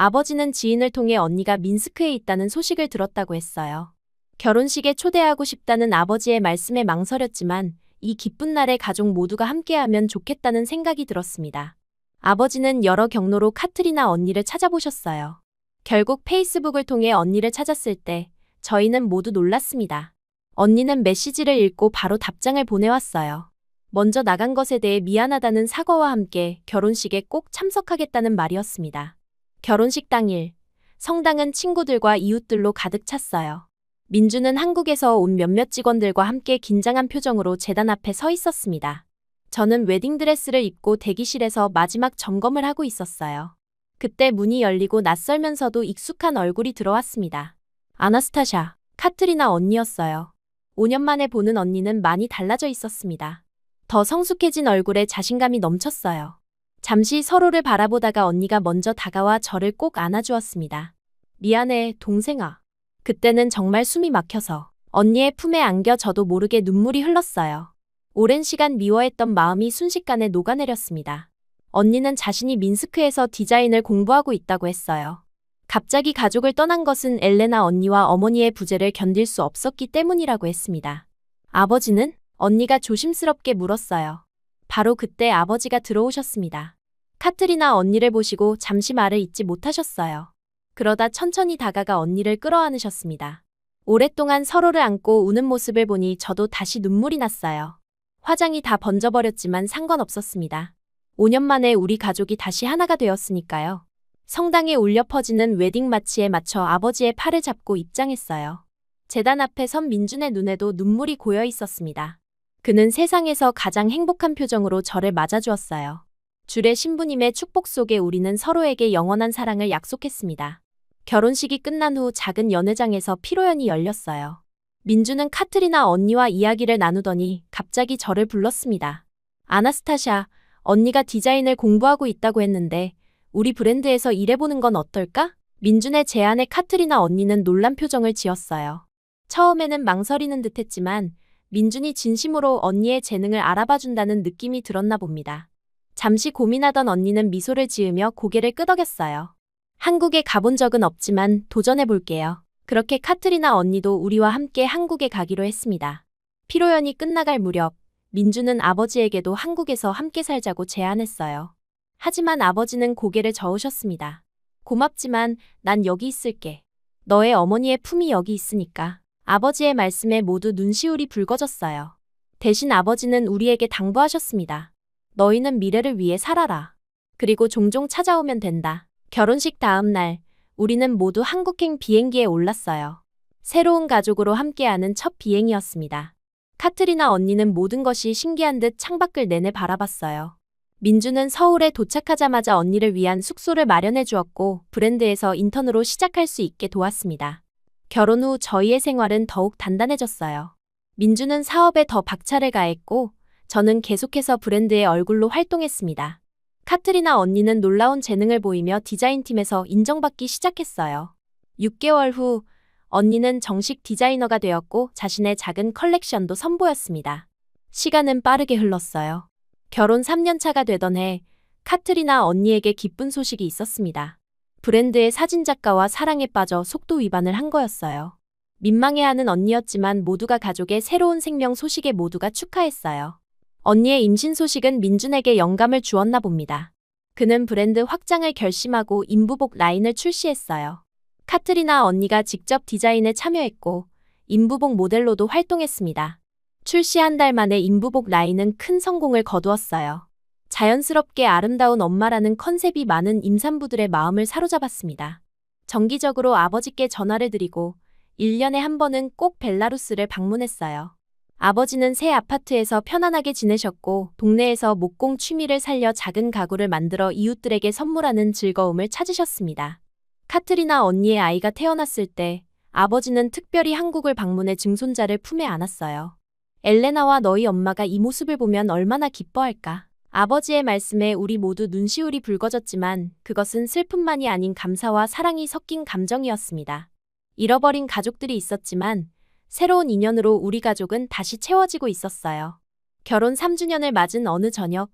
S1: 아버지는 지인을 통해 언니가 민스크에 있다는 소식을 들었다고 했어요. 결혼식에 초대하고 싶다는 아버지의 말씀에 망설였지만 이 기쁜 날에 가족 모두가 함께하면 좋겠다는 생각이 들었습니다. 아버지는 여러 경로로 카트리나 언니를 찾아보셨어요. 결국 페이스북을 통해 언니를 찾았을 때 저희는 모두 놀랐습니다. 언니는 메시지를 읽고 바로 답장을 보내왔어요. 먼저 나간 것에 대해 미안하다는 사과와 함께 결혼식에 꼭 참석하겠다는 말이었습니다. 결혼식 당일, 성당은 친구들과 이웃들로 가득 찼어요. 민주는 한국에서 온 몇몇 직원들과 함께 긴장한 표정으로 제단 앞에 서 있었습니다. 저는 웨딩드레스를 입고 대기실에서 마지막 점검을 하고 있었어요. 그때 문이 열리고 낯설면서도 익숙한 얼굴이 들어왔습니다. 아나스타샤, 카트리나 언니였어요. 5년 만에 보는 언니는 많이 달라져 있었습니다. 더 성숙해진 얼굴에 자신감이 넘쳤어요. 잠시 서로를 바라보다가 언니가 먼저 다가와 저를 꼭 안아주었습니다. 미안해, 동생아. 그때는 정말 숨이 막혀서 언니의 품에 안겨 저도 모르게 눈물이 흘렀어요. 오랜 시간 미워했던 마음이 순식간에 녹아내렸습니다. 언니는 자신이 민스크에서 디자인을 공부하고 있다고 했어요. 갑자기 가족을 떠난 것은 엘레나 언니와 어머니의 부재를 견딜 수 없었기 때문이라고 했습니다. 아버지는? 언니가 조심스럽게 물었어요. 바로 그때 아버지가 들어오셨습니다. 카트리나 언니를 보시고 잠시 말을 잇지 못하셨어요. 그러다 천천히 다가가 언니를 끌어안으셨습니다. 오랫동안 서로를 안고 우는 모습을 보니 저도 다시 눈물이 났어요. 화장이 다 번져버렸지만 상관없었습니다. 5년 만에 우리 가족이 다시 하나가 되었으니까요. 성당에 울려 퍼지는 웨딩 마치에 맞춰 아버지의 팔을 잡고 입장했어요. 제단 앞에 선 민준의 눈에도 눈물이 고여 있었습니다. 그는 세상에서 가장 행복한 표정으로 저를 맞아주었어요. 주례 신부님의 축복 속에 우리는 서로에게 영원한 사랑을 약속했습니다. 결혼식이 끝난 후 작은 연회장에서 피로연이 열렸어요. 민주는 카트리나 언니와 이야기를 나누더니 갑자기 저를 불렀습니다. 아나스타샤, 언니가 디자인을 공부하고 있다고 했는데 우리 브랜드에서 일해보는 건 어떨까? 민준의 제안에 카트리나 언니는 놀란 표정을 지었어요. 처음에는 망설이는 듯했지만 민준이 진심으로 언니의 재능을 알아봐준다는 느낌이 들었나 봅니다. 잠시 고민하던 언니는 미소를 지으며 고개를 끄덕였어요. 한국에 가본 적은 없지만 도전해볼게요. 그렇게 카트리나 언니도 우리와 함께 한국에 가기로 했습니다. 피로연이 끝나갈 무렵 민주는 아버지에게도 한국에서 함께 살자고 제안했어요. 하지만 아버지는 고개를 저으셨습니다. 고맙지만 난 여기 있을게. 너의 어머니의 품이 여기 있으니까. 아버지의 말씀에 모두 눈시울이 붉어졌어요. 대신 아버지는 우리에게 당부하셨습니다. 너희는 미래를 위해 살아라. 그리고 종종 찾아오면 된다. 결혼식 다음 날, 우리는 모두 한국행 비행기에 올랐어요. 새로운 가족으로 함께하는 첫 비행이었습니다. 카트리나 언니는 모든 것이 신기한 듯 창밖을 내내 바라봤어요. 민주는 서울에 도착하자마자 언니를 위한 숙소를 마련해 주었고 브랜드에서 인턴으로 시작할 수 있게 도왔습니다. 결혼 후 저희의 생활은 더욱 단단해졌어요. 민주는 사업에 더 박차를 가했고 저는 계속해서 브랜드의 얼굴로 활동했습니다. 카트리나 언니는 놀라운 재능을 보이며 디자인팀에서 인정받기 시작했어요. 6개월 후 언니는 정식 디자이너가 되었고 자신의 작은 컬렉션도 선보였습니다. 시간은 빠르게 흘렀어요. 결혼 3년 차가 되던 해 카트리나 언니에게 기쁜 소식이 있었습니다. 브랜드의 사진작가와 사랑에 빠져 속도 위반을 한 거였어요. 민망해하는 언니였지만 모두가 가족의 새로운 생명 소식에 모두가 축하했어요. 언니의 임신 소식은 민준에게 영감을 주었나 봅니다. 그는 브랜드 확장을 결심하고 인부복 라인을 출시했어요. 카트리나 언니가 직접 디자인에 참여했고 인부복 모델로도 활동했습니다. 출시 한 달 만에 인부복 라인은 큰 성공을 거두었어요. 자연스럽게 아름다운 엄마라는 컨셉이 많은 임산부들의 마음을 사로잡았습니다. 정기적으로 아버지께 전화를 드리고 1년에 한 번은 꼭 벨라루스를 방문했어요. 아버지는 새 아파트에서 편안하게 지내셨고 동네에서 목공 취미를 살려 작은 가구를 만들어 이웃들에게 선물하는 즐거움을 찾으셨습니다. 카트리나 언니의 아이가 태어났을 때 아버지는 특별히 한국을 방문해 증손자를 품에 안았어요. 엘레나와 너희 엄마가 이 모습을 보면 얼마나 기뻐할까. 아버지의 말씀에 우리 모두 눈시울이 붉어졌지만 그것은 슬픔만이 아닌 감사와 사랑이 섞인 감정이었습니다. 잃어버린 가족들이 있었지만 새로운 인연으로 우리 가족은 다시 채워지고 있었어요. 결혼 3주년을 맞은 어느 저녁,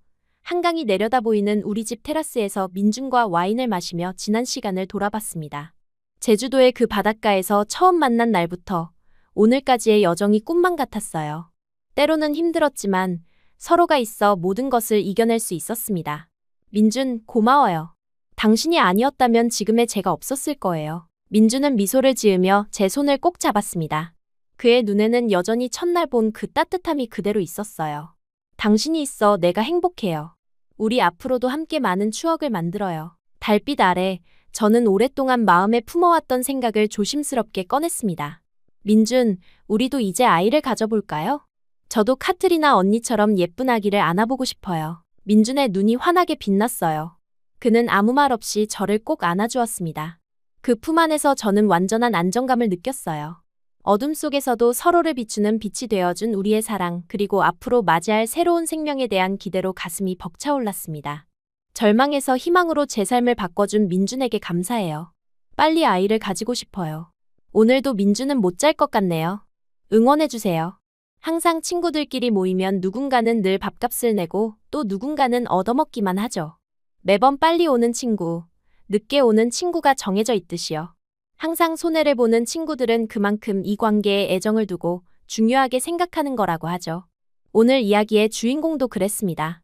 S1: 한강이 내려다 보이는 우리 집 테라스에서 민준과 와인을 마시며 지난 시간을 돌아봤습니다. 제주도의 그 바닷가에서 처음 만난 날부터 오늘까지의 여정이 꿈만 같았어요. 때로는 힘들었지만 서로가 있어 모든 것을 이겨낼 수 있었습니다. 민준, 고마워요. 당신이 아니었다면 지금의 제가 없었을 거예요. 민준은 미소를 지으며 제 손을 꼭 잡았습니다. 그의 눈에는 여전히 첫날 본 그 따뜻함이 그대로 있었어요. 당신이 있어 내가 행복해요. 우리 앞으로도 함께 많은 추억을 만들어요. 달빛 아래 저는 오랫동안 마음에 품어왔던 생각을 조심스럽게 꺼냈습니다. 민준, 우리도 이제 아이를 가져볼까요? 저도 카트리나 언니처럼 예쁜 아기를 안아보고 싶어요. 민준의 눈이 환하게 빛났어요. 그는 아무 말 없이 저를 꼭 안아주었습니다. 그 품 안에서 저는 완전한 안정감을 느꼈어요. 어둠 속에서도 서로를 비추는 빛이 되어준 우리의 사랑, 그리고 앞으로 맞이할 새로운 생명에 대한 기대로 가슴이 벅차올랐습니다. 절망에서 희망으로 제 삶을 바꿔준 민준에게 감사해요. 빨리 아이를 가지고 싶어요. 오늘도 민준은 못 잘 것 같네요. 응원해주세요. 항상 친구들끼리 모이면 누군가는 늘 밥값을 내고 또 누군가는 얻어먹기만 하죠. 매번 빨리 오는 친구, 늦게 오는 친구가 정해져 있듯이요. 항상 손해를 보는 친구들은 그만큼 이 관계에 애정을 두고 중요하게 생각하는 거라고 하죠. 오늘 이야기의 주인공도 그랬습니다.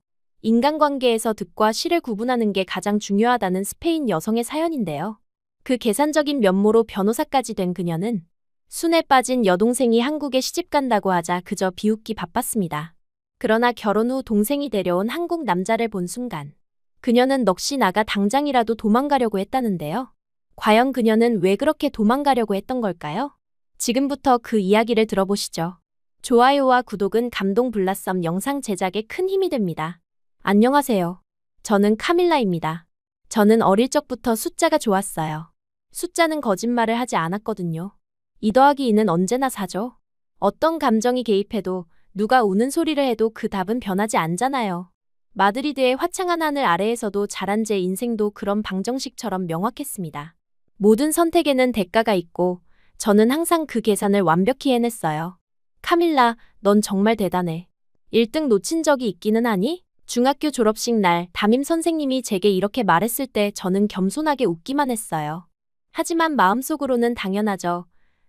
S1: 인간관계에서 득과 실을 구분하는 게 가장 중요하다는 스페인 여성의 사연인데요. 그 계산적인 면모로 변호사까지 된 그녀는 순에 빠진 여동생이 한국에 시집간다고 하자 그저 비웃기 바빴습니다. 그러나 결혼 후 동생이 데려온 한국 남자를 본 순간 그녀는 넋이 나가 당장이라도 도망가려고 했다는데요. 과연 그녀는 왜 그렇게 도망가려고 했던 걸까요? 지금부터 그 이야기를 들어보시죠. 좋아요와 구독은 감동 블라썸 영상 제작에 큰 힘이 됩니다. 안녕하세요. 저는 카밀라입니다. 저는 어릴 적부터 숫자가 좋았어요. 숫자는 거짓말을 하지 않았거든요. 2 더하기 2는 언제나 4죠. 어떤 감정이 개입해도 누가 우는 소리를 해도 그 답은 변하지 않잖아요. 마드리드의 화창한 하늘 아래에서도 자란 제 인생도 그런 방정식처럼 명확했습니다. 모든 선택에는 대가가 있고 저는 항상 그 계산을 완벽히 해냈어요. 카밀라, 넌 정말 대단해. 1등 놓친 적이 있기는 하니? 중학교 졸업식 날 담임 선생님이 제게 이렇게 말했을 때 저는 겸손하게 웃기만 했어요. 하지만 마음속으로는 당연하죠.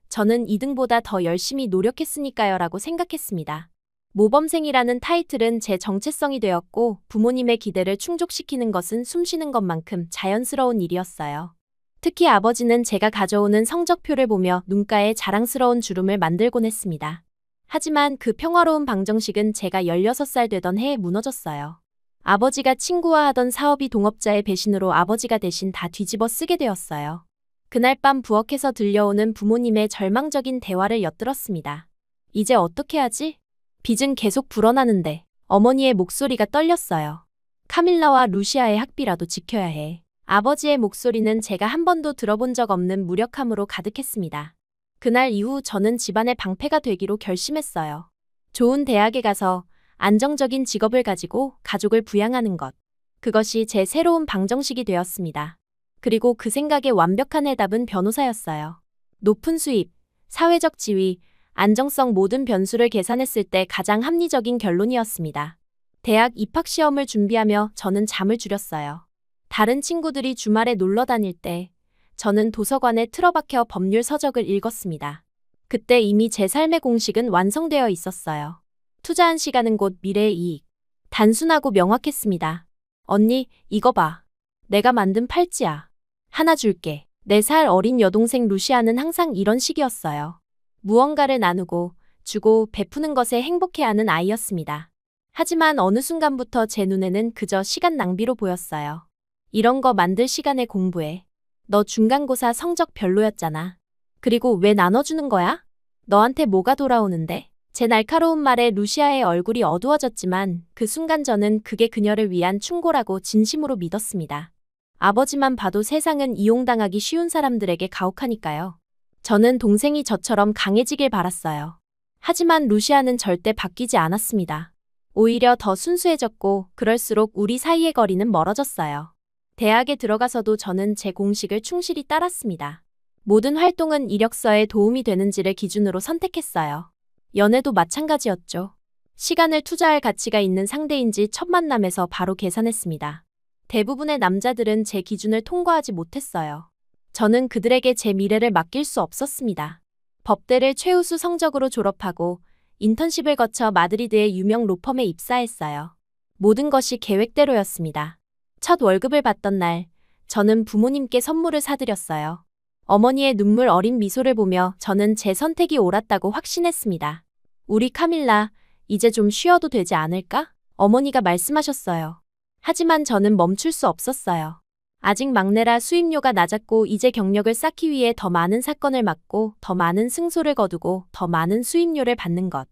S1: 저는 2등보다 더 열심히 노력했으니까요 라고 생각했습니다. 모범생이라는 타이틀은 제 정체성이 되었고 부모님의 기대를 충족시키는 것은 숨쉬는 것만큼 자연스러운 일이었어요. 특히 아버지는 제가 가져오는 성적표를 보며 눈가에 자랑스러운 주름을 만들곤 했습니다. 하지만 그 평화로운 방정식은 제가 16살 되던 해에 무너졌어요. 아버지가 친구와 하던 사업이 동업자의 배신으로 아버지가 대신 다 뒤집어 쓰게 되었어요. 그날 밤 부엌에서 들려오는 부모님의 절망적인 대화를 엿들었습니다. 이제 어떻게 하지? 빚은 계속 불어나는데 어머니의 목소리가 떨렸어요. 카밀라와 루시아의 학비라도 지켜야 해. 아버지의 목소리는 제가 한 번도 들어본 적 없는 무력함으로 가득했습니다. 그날 이후 저는 집안의 방패가 되기로 결심했어요. 좋은 대학에 가서 안정적인 직업을 가지고 가족을 부양하는 것. 그것이 제 새로운 방정식이 되었습니다. 그리고 그 생각의 완벽한 해답은 변호사였어요. 높은 수입, 사회적 지위, 안정성 모든 변수를 계산했을 때 가장 합리적인 결론이었습니다. 대학 입학시험을 준비하며 저는 잠을 줄였어요. 다른 친구들이 주말에 놀러 다닐 때 저는 도서관에 틀어박혀 법률 서적을 읽었습니다. 그때 이미 제 삶의 공식은 완성되어 있었어요. 투자한 시간은 곧 미래의 이익. 단순하고 명확했습니다. 언니, 이거 봐. 내가 만든 팔찌야. 하나 줄게. 4살 어린 여동생 루시아는 항상 이런 식이었어요. 무언가를 나누고 주고 베푸는 것에 행복해하는 아이였습니다. 하지만 어느 순간부터 제 눈에는 그저 시간 낭비로 보였어요. 이런 거 만들 시간에 공부해. 너 중간고사 성적 별로였잖아. 그리고 왜 나눠주는 거야? 너한테 뭐가 돌아오는데? 제 날카로운 말에 루시아의 얼굴이 어두워졌지만 그 순간 저는 그게 그녀를 위한 충고라고 진심으로 믿었습니다. 아버지만 봐도 세상은 이용당하기 쉬운 사람들에게 가혹하니까요. 저는 동생이 저처럼 강해지길 바랐어요. 하지만 루시아는 절대 바뀌지 않았습니다. 오히려 더 순수해졌고 그럴수록 우리 사이의 거리는 멀어졌어요. 대학에 들어가서도 저는 제 공식을 충실히 따랐습니다. 모든 활동은 이력서에 도움이 되는지를 기준으로 선택했어요. 연애도 마찬가지였죠. 시간을 투자할 가치가 있는 상대인지 첫 만남에서 바로 계산했습니다. 대부분의 남자들은 제 기준을 통과하지 못했어요. 저는 그들에게 제 미래를 맡길 수 없었습니다. 법대를 최우수 성적으로 졸업하고 인턴십을 거쳐 마드리드의 유명 로펌에 입사했어요. 모든 것이 계획대로였습니다. 첫 월급을 받던 날, 저는 부모님께 선물을 사드렸어요. 어머니의 눈물 어린 미소를 보며 저는 제 선택이 옳았다고 확신했습니다. 우리 카밀라, 이제 좀 쉬어도 되지 않을까? 어머니가 말씀하셨어요. 하지만 저는 멈출 수 없었어요. 아직 막내라 수입료가 낮았고 이제 경력을 쌓기 위해 더 많은 사건을 맡고 더 많은 승소를 거두고 더 많은 수입료를 받는 것.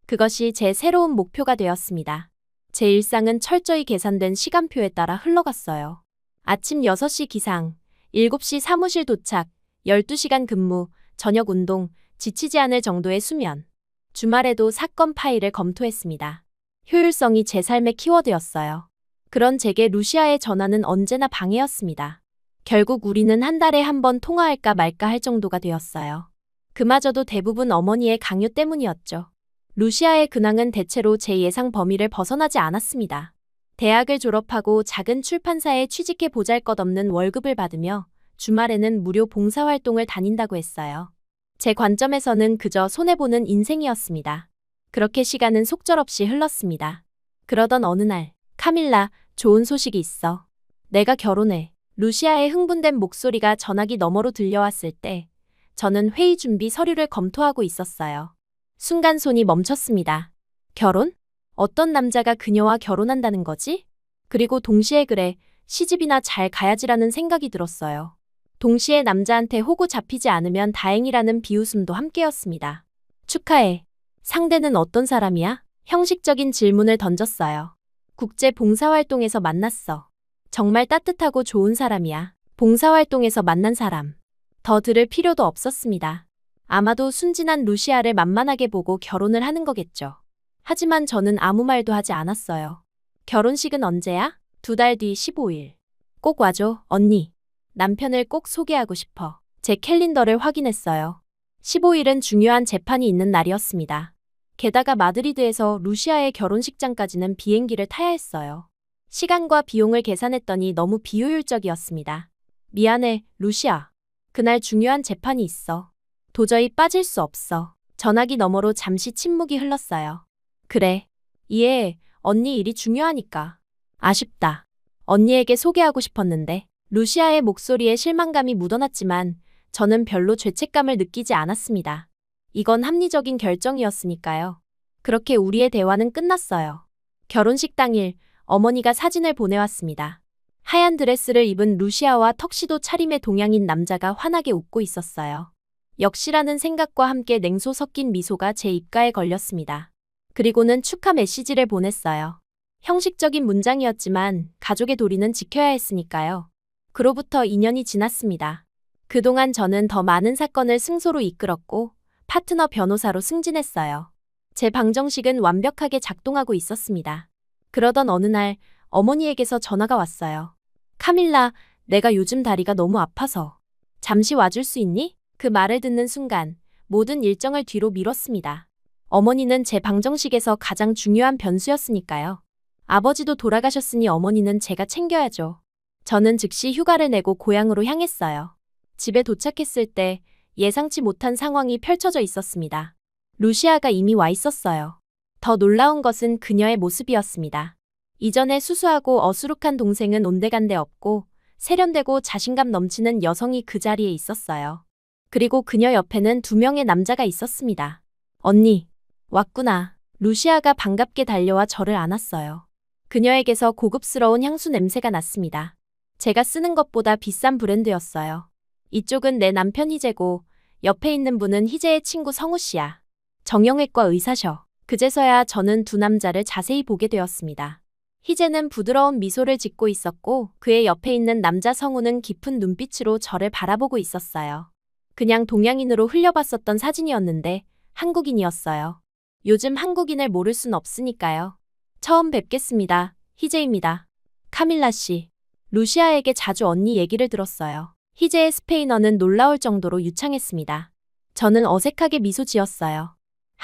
S1: 그것이 제 새로운 목표가 되었습니다. 제 일상은 철저히 계산된 시간표에 따라 흘러갔어요. 아침 6시 기상, 7시 사무실 도착, 12시간 근무, 저녁 운동, 지치지 않을 정도의 수면. 주말에도 사건 파일을 검토했습니다. 효율성이 제 삶의 키워드였어요. 그런 제게 루시아의 전화는 언제나 방해였습니다. 결국 우리는 한 달에 한 번 통화할까 말까 할 정도가 되었어요. 그마저도 대부분 어머니의 강요 때문이었죠. 루시아의 근황은 대체로 제 예상 범위를 벗어나지 않았습니다. 대학을 졸업하고 작은 출판사에 취직해 보잘것없는 월급을 받으며 주말에는 무료 봉사활동을 다닌다고 했어요. 제 관점에서는 그저 손해보는 인생이었습니다. 그렇게 시간은 속절없이 흘렀습니다. 그러던 어느 날, 카밀라, 좋은 소식이 있어. 내가 결혼해. 루시아의 흥분된 목소리가 전화기 너머로 들려왔을 때 저는 회의 준비 서류를 검토하고 있었어요. 순간 손이 멈췄습니다. 결혼? 어떤 남자가 그녀와 결혼한다는 거지? 그리고 동시에 그래, 시집이나 잘 가야지라는 생각이 들었어요. 동시에 남자한테 호구 잡히지 않으면 다행이라는 비웃음도 함께였습니다. 축하해. 상대는 어떤 사람이야? 형식적인 질문을 던졌어요. 국제 봉사활동에서 만났어. 정말 따뜻하고 좋은 사람이야. 봉사활동에서 만난 사람. 더 들을 필요도 없었습니다. 아마도 순진한 루시아를 만만하게 보고 결혼을 하는 거겠죠. 하지만 저는 아무 말도 하지 않았어요. 결혼식은 언제야? 2달 뒤 15일. 꼭 와줘, 언니. 남편을 꼭 소개하고 싶어. 제 캘린더를 확인했어요. 15일은 중요한 재판이 있는 날이었습니다. 게다가 마드리드에서 루시아의 결혼식장까지는 비행기를 타야 했어요. 시간과 비용을 계산했더니 너무 비효율적이었습니다. 미안해, 루시아. 그날 중요한 재판이 있어. 도저히 빠질 수 없어. 전화기 너머로 잠시 침묵이 흘렀어요. 그래. 이해해. 언니 일이 중요하니까. 아쉽다. 언니에게 소개하고 싶었는데. 루시아의 목소리에 실망감이 묻어났지만 저는 별로 죄책감을 느끼지 않았습니다. 이건 합리적인 결정이었으니까요. 그렇게 우리의 대화는 끝났어요. 결혼식 당일 어머니가 사진을 보내왔습니다. 하얀 드레스를 입은 루시아와 턱시도 차림의 동양인 남자가 환하게 웃고 있었어요. 역시라는 생각과 함께 냉소 섞인 미소가 제 입가에 걸렸습니다. 그리고는 축하 메시지를 보냈어요. 형식적인 문장이었지만 가족의 도리는 지켜야 했으니까요. 그로부터 2년이 지났습니다. 그동안 저는 더 많은 사건을 승소로 이끌었고 파트너 변호사로 승진했어요. 제 방정식은 완벽하게 작동하고 있었습니다. 그러던 어느 날 어머니에게서 전화가 왔어요. 카밀라, 내가 요즘 다리가 너무 아파서 잠시 와줄 수 있니? 그 말을 듣는 순간 모든 일정을 뒤로 미뤘습니다. 어머니는 제 방정식에서 가장 중요한 변수였으니까요. 아버지도 돌아가셨으니 어머니는 제가 챙겨야죠. 저는 즉시 휴가를 내고 고향으로 향했어요. 집에 도착했을 때 예상치 못한 상황이 펼쳐져 있었습니다. 루시아가 이미 와 있었어요. 더 놀라운 것은 그녀의 모습이었습니다. 이전에 수수하고 어수룩한 동생은 온데간데 없고 세련되고 자신감 넘치는 여성이 그 자리에 있었어요. 그리고 그녀 옆에는 2명의 남자가 있었습니다. 언니, 왔구나. 루시아가 반갑게 달려와 저를 안았어요. 그녀에게서 고급스러운 향수 냄새가 났습니다. 제가 쓰는 것보다 비싼 브랜드였어요. 이쪽은 내 남편 희재고 옆에 있는 분은 희재의 친구 성우 씨야. 정형외과 의사셔. 그제서야 저는 두 남자를 자세히 보게 되었습니다. 희재는 부드러운 미소를 짓고 있었고 그의 옆에 있는 남자 성우는 깊은 눈빛으로 저를 바라보고 있었어요. 그냥 동양인으로 흘려봤었던 사진이었는데 한국인이었어요. 요즘 한국인을 모를 순 없으니까요. 처음 뵙겠습니다. 희재입니다. 카밀라 씨. 루시아에게 자주 언니 얘기를 들었어요. 희재의 스페인어는 놀라울 정도로 유창했습니다. 저는 어색하게 미소 지었어요.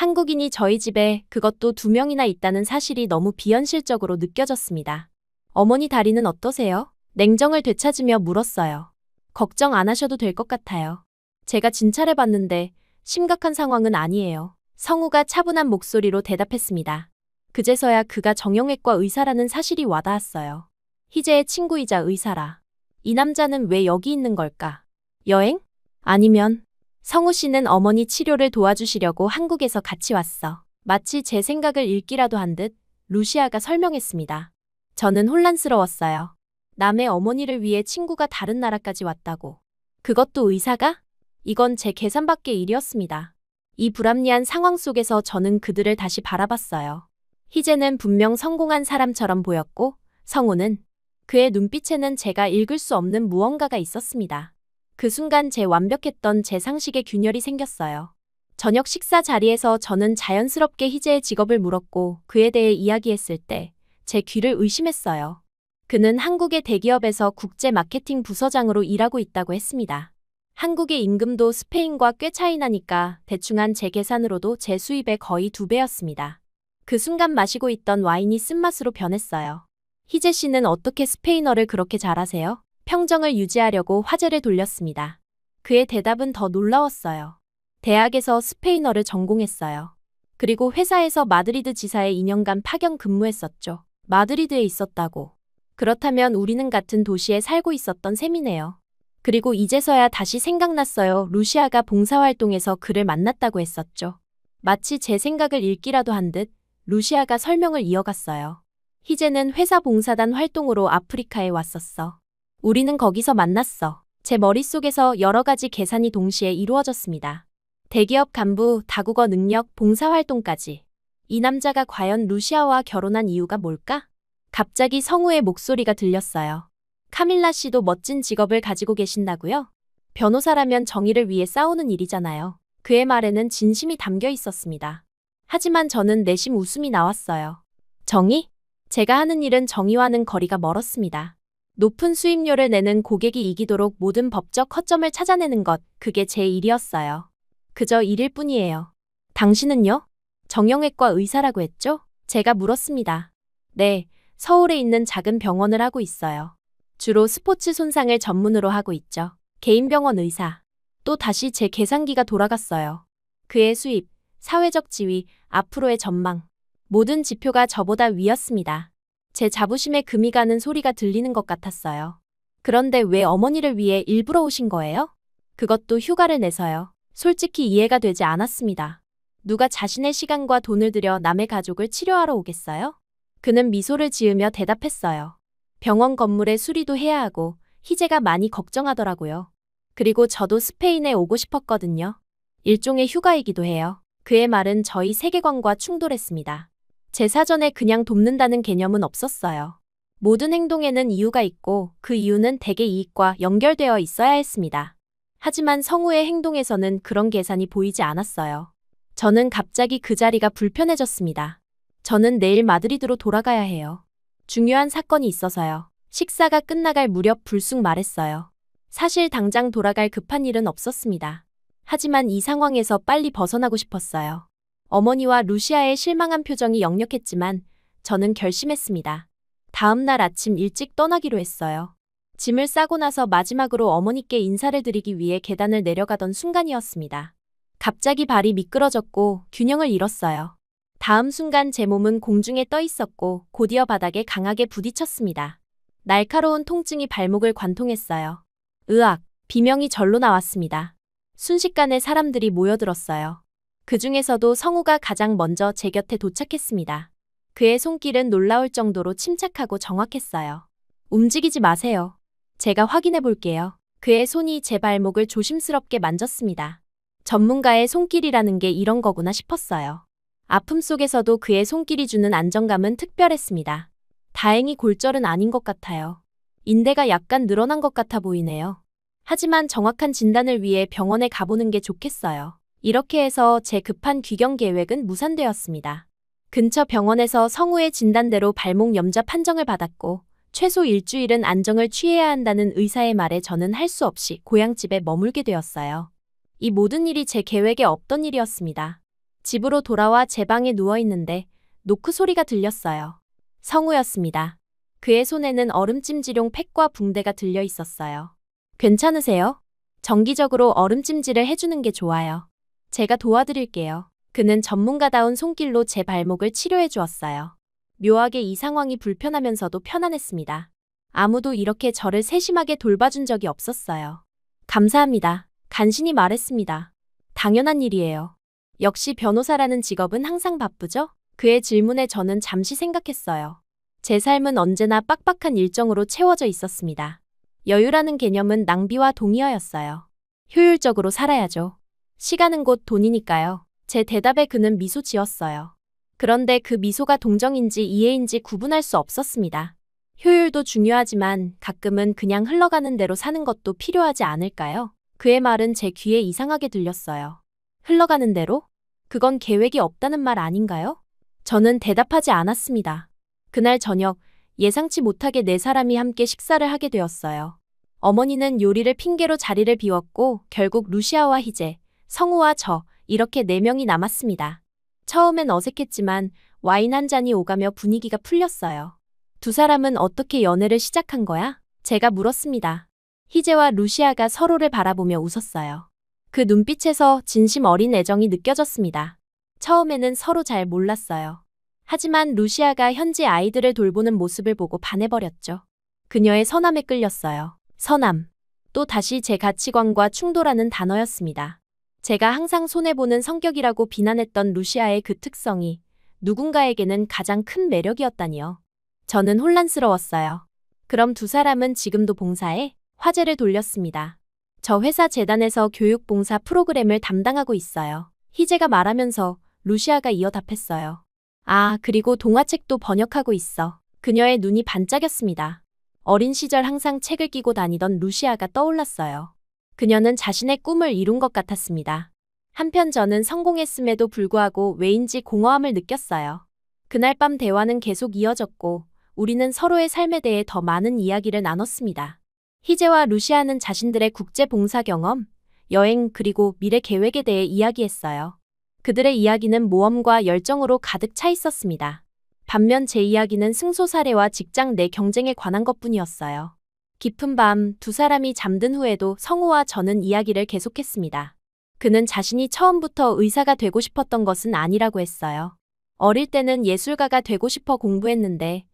S1: 한국인이 저희 집에 그것도 2명이나 있다는 사실이 너무 비현실적으로 느껴졌습니다. 어머니 다리는 어떠세요? 냉정을 되찾으며 물었어요. 걱정 안 하셔도 될 것 같아요. 제가 진찰해봤는데 심각한 상황은 아니에요. 성우가 차분한 목소리로 대답했습니다. 그제서야 그가 정형외과 의사라는 사실이 와닿았어요. 희재의 친구이자 의사라. 이 남자는 왜 여기 있는 걸까? 여행? 아니면 성우 씨는 어머니 치료를 도와주시려고 한국에서 같이 왔어. 마치 제 생각을 읽기라도 한 듯 루시아가 설명했습니다. 저는 혼란스러웠어요. 남의 어머니를 위해 친구가 다른 나라까지 왔다고. 그것도 의사가? 이건 제 계산 밖의 일이었습니다. 이 불합리한 상황 속에서 저는 그들을 다시 바라봤어요. 희재는 분명 성공한 사람처럼 보였고 성우는 그의 눈빛에는 제가 읽을 수 없는 무언가가 있었습니다. 그 순간 제 완벽했던 제 상식에 균열이 생겼어요. 저녁 식사 자리에서 저는 자연스럽게 희재의 직업을 물었고 그에 대해 이야기했을 때 제 귀를 의심했어요. 그는 한국의 대기업에서 국제 마케팅 부서장으로 일하고 있다고 했습니다. 한국의 임금도 스페인과 꽤 차이 나니까 대충 한 제 계산으로도 제 수입의 거의 2배였습니다. 그 순간 마시고 있던 와인이 쓴맛으로 변했어요. 희재 씨는 어떻게 스페인어를 그렇게 잘하세요? 평정을 유지하려고 화제를 돌렸습니다. 그의 대답은 더 놀라웠어요. 대학에서 스페인어를 전공했어요. 그리고 회사에서 마드리드 지사에 2년간 파견 근무했었죠. 마드리드에 있었다고. 그렇다면 우리는 같은 도시에 살고 있었던 셈이네요. 그리고 이제서야 다시 생각났어요. 루시아가 봉사활동에서 그를 만났다고 했었죠. 마치 제 생각을 읽기라도 한 듯 루시아가 설명을 이어갔어요. 희재는 회사 봉사단 활동으로 아프리카에 왔었어. 우리는 거기서 만났어. 제 머릿속에서 여러 가지 계산이 동시에 이루어졌습니다. 대기업 간부, 다국어 능력, 봉사활동까지. 이 남자가 과연 루시아와 결혼한 이유가 뭘까? 갑자기 성우의 목소리가 들렸어요. 카밀라 씨도 멋진 직업을 가지고 계신다고요? 변호사라면 정의를 위해 싸우는 일이잖아요. 그의 말에는 진심이 담겨 있었습니다. 하지만 저는 내심 웃음이 나왔어요. 정의? 제가 하는 일은 정의와는 거리가 멀었습니다. 높은 수입료를 내는 고객이 이기도록 모든 법적 허점을 찾아내는 것, 그게 제 일이었어요. 그저 일일 뿐이에요. 당신은요? 정형외과 의사라고 했죠? 제가 물었습니다. 네, 서울에 있는 작은 병원을 하고 있어요. 주로 스포츠 손상을 전문으로 하고 있죠. 개인 병원 의사. 또 다시 제 계산기가 돌아갔어요. 그의 수입, 사회적 지위, 앞으로의 전망. 모든 지표가 저보다 위였습니다. 제 자부심에 금이 가는 소리가 들리는 것 같았어요. 그런데 왜 어머니를 위해 일부러 오신 거예요? 그것도 휴가를 내서요. 솔직히 이해가 되지 않았습니다. 누가 자신의 시간과 돈을 들여 남의 가족을 치료하러 오겠어요? 그는 미소를 지으며 대답했어요. 병원 건물의 수리도 해야 하고 희재가 많이 걱정하더라고요. 그리고 저도 스페인에 오고 싶었거든요. 일종의 휴가이기도 해요. 그의 말은 저희 세계관과 충돌했습니다. 제 사전에 그냥 돕는다는 개념은 없었어요. 모든 행동에는 이유가 있고 그 이유는 대개 이익과 연결되어 있어야 했습니다. 하지만 성우의 행동에서는 그런 계산이 보이지 않았어요. 저는 갑자기 그 자리가 불편해졌습니다. 저는 내일 마드리드로 돌아가야 해요. 중요한 사건이 있어서요. 식사가 끝나갈 무렵 불쑥 말했어요. 사실 당장 돌아갈 급한 일은 없었습니다. 하지만 이 상황에서 빨리 벗어나고 싶었어요. 어머니와 루시아의 실망한 표정이 역력했지만 저는 결심했습니다. 다음 날 아침 일찍 떠나기로 했어요. 짐을 싸고 나서 마지막으로 어머니께 인사를 드리기 위해 계단을 내려가던 순간이었습니다. 갑자기 발이 미끄러졌고 균형을 잃었어요. 다음 순간 제 몸은 공중에 떠 있었고 곧이어 바닥에 강하게 부딪혔습니다. 날카로운 통증이 발목을 관통했어요. 으악! 비명이 절로 나왔습니다. 순식간에 사람들이 모여들었어요. 그 중에서도 성우가 가장 먼저 제 곁에 도착했습니다. 그의 손길은 놀라울 정도로 침착하고 정확했어요. 움직이지 마세요. 제가 확인해 볼게요. 그의 손이 제 발목을 조심스럽게 만졌습니다. 전문가의 손길이라는 게 이런 거구나 싶었어요. 아픔 속에서도 그의 손길이 주는 안정감은 특별했습니다. 다행히 골절은 아닌 것 같아요. 인대가 약간 늘어난 것 같아 보이네요. 하지만 정확한 진단을 위해 병원에 가보는 게 좋겠어요. 이렇게 해서 제 급한 귀경 계획은 무산되었습니다. 근처 병원에서 성우의 진단대로 발목 염좌 판정을 받았고 최소 일주일은 안정을 취해야 한다는 의사의 말에 저는 할 수 없이 고향집에 머물게 되었어요. 이 모든 일이 제 계획에 없던 일이었습니다. 집으로 돌아와 제 방에 누워 있는데 노크 소리가 들렸어요. 성우였습니다. 그의 손에는 얼음찜질용 팩과 붕대가 들려 있었어요. 괜찮으세요? 정기적으로 얼음찜질을 해주는 게 좋아요. 제가 도와드릴게요. 그는 전문가다운 손길로 제 발목을 치료해 주었어요. 묘하게 이 상황이 불편하면서도 편안했습니다. 아무도 이렇게 저를 세심하게 돌봐준 적이 없었어요. 감사합니다. 간신히 말했습니다. 당연한 일이에요. 역시 변호사라는 직업은 항상 바쁘죠? 그의 질문에 저는 잠시 생각했어요. 제 삶은 언제나 빡빡한 일정으로 채워져 있었습니다. 여유라는 개념은 낭비와 동의어였어요. 효율적으로 살아야죠. 시간은 곧 돈이니까요. 제 대답에 그는 미소 지었어요. 그런데 그 미소가 동정인지 이해인지 구분할 수 없었습니다. 효율도 중요하지만 가끔은 그냥 흘러가는 대로 사는 것도 필요하지 않을까요? 그의 말은 제 귀에 이상하게 들렸어요. 흘러가는 대로? 그건 계획이 없다는 말 아닌가요? 저는 대답하지 않았습니다. 그날 저녁 예상치 못하게 네 사람이 함께 식사를 하게 되었어요. 어머니는 요리를 핑계로 자리를 비웠고 결국 루시아와 희재, 성우와 저 이렇게 네 명이 남았습니다. 처음엔 어색했지만 와인 한 잔이 오가며 분위기가 풀렸어요. 두 사람은 어떻게 연애를 시작한 거야? 제가 물었습니다. 희재와 루시아가 서로를 바라보며 웃었어요. 그 눈빛에서 진심 어린 애정이 느껴졌습니다. 처음에는 서로 잘 몰랐어요. 하지만 루시아가 현지 아이들을 돌보는 모습을 보고 반해버렸죠. 그녀의 선함에 끌렸어요. 선함. 또 다시 제 가치관과 충돌하는 단어였습니다. 제가 항상 손해보는 성격이라고 비난했던 루시아의 그 특성이 누군가에게는 가장 큰 매력이었다니요. 저는 혼란스러웠어요. 그럼 두 사람은 지금도 봉사해? 화제를 돌렸습니다. 저 회사 재단에서 교육봉사 프로그램을 담당하고 있어요. 희재가 말하면서 루시아가 이어 답했어요. 아, 그리고 동화책도 번역하고 있어. 그녀의 눈이 반짝였습니다. 어린 시절 항상 책을 끼고 다니던 루시아가 떠올랐어요. 그녀는 자신의 꿈을 이룬 것 같았습니다. 한편 저는 성공했음에도 불구하고 왜인지 공허함을 느꼈어요. 그날 밤 대화는 계속 이어졌고 우리는 서로의 삶에 대해 더 많은 이야기를 나눴습니다. 희재와 루시아는 자신들의 국제 봉사 경험, 여행 그리고 미래 계획에 대해 이야기했어요. 그들의 이야기는 모험과 열정으로 가득 차 있었습니다. 반면 제 이야기는 승소사례와 직장 내 경쟁에 관한 것뿐이었어요. 깊은 밤 두 사람이 잠든 후에도 성우와 저는 이야기를 계속했습니다. 그는 자신이 처음부터 의사가 되고 싶었던 것은 아니라고 했어요. 어릴 때는 예술가가 되고 싶어 공부했는데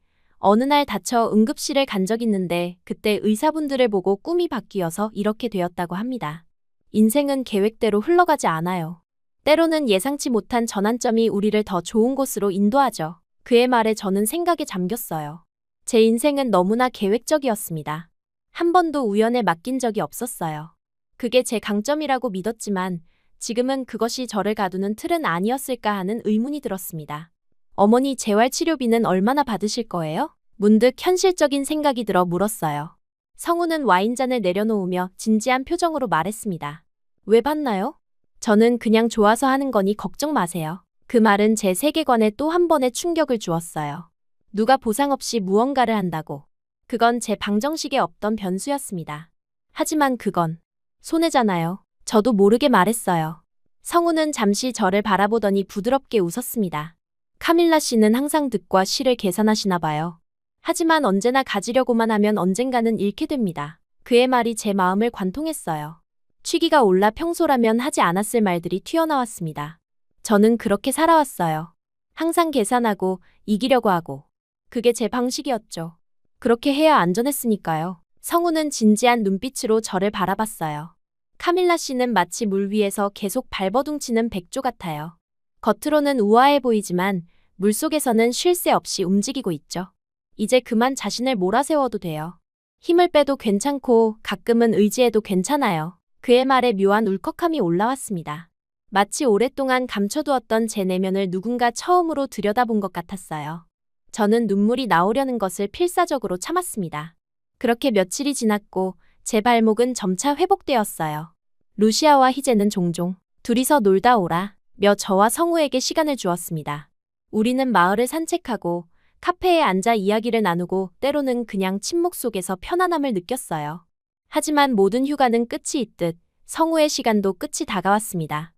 S1: 어느 날 다쳐 응급실을 간 적 있는데 그때 의사분들을 보고 꿈이 바뀌어서 이렇게 되었다고 합니다. 인생은 계획대로 흘러가지 않아요. 때로는 예상치 못한 전환점이 우리를 더 좋은 곳으로 인도하죠. 그의 말에 저는 생각에 잠겼어요. 제 인생은 너무나 계획적이었습니다. 한 번도 우연에 맡긴 적이 없었어요. 그게 제 강점이라고 믿었지만 지금은 그것이 저를 가두는 틀은 아니었을까 하는 의문이 들었습니다. 어머니 재활치료비는 얼마나 받으실 거예요? 문득 현실적인 생각이 들어 물었어요. 성우는 와인잔을 내려놓으며 진지한 표정으로 말했습니다. 왜 받나요? 저는 그냥 좋아서 하는 거니 걱정 마세요. 그 말은 제 세계관에 또 한 번의 충격을 주었어요. 누가 보상 없이 무언가를 한다고. 그건 제 방정식에 없던 변수였습니다. 하지만 그건 손해잖아요. 저도 모르게 말했어요. 성우는 잠시 저를 바라보더니 부드럽게 웃었습니다. 카밀라 씨는 항상 득과 실을 계산하시나 봐요. 하지만 언제나 가지려고만 하면 언젠가는 잃게 됩니다. 그의 말이 제 마음을 관통했어요. 취기가 올라 평소라면 하지 않았을 말들이 튀어나왔습니다. 저는 그렇게 살아왔어요. 항상 계산하고 이기려고 하고. 그게 제 방식이었죠. 그렇게 해야 안전했으니까요. 성우는 진지한 눈빛으로 저를 바라봤어요. 카밀라 씨는 마치 물 위에서 계속 발버둥치는 백조 같아요. 겉으로는 우아해 보이지만 물속에서는 쉴 새 없이 움직이고 있죠. 이제 그만 자신을 몰아세워도 돼요. 힘을 빼도 괜찮고 가끔은 의지해도 괜찮아요. 그의 말에 묘한 울컥함이 올라왔습니다. 마치 오랫동안 감춰두었던 제 내면을 누군가 처음으로 들여다본 것 같았어요. 저는 눈물이 나오려는 것을 필사적으로 참았습니다. 그렇게 며칠이 지났고 제 발목은 점차 회복되었어요. 루시아와 희재는 종종 둘이서 놀다 오라 며 저와 성우에게 시간을 주었습니다. 우리는 마을을 산책하고 카페에 앉아 이야기를 나누고 때로는 그냥 침묵 속에서 편안함을 느꼈어요. 하지만 모든 휴가는 끝이 있듯 성우의 시간도 끝이 다가왔습니다.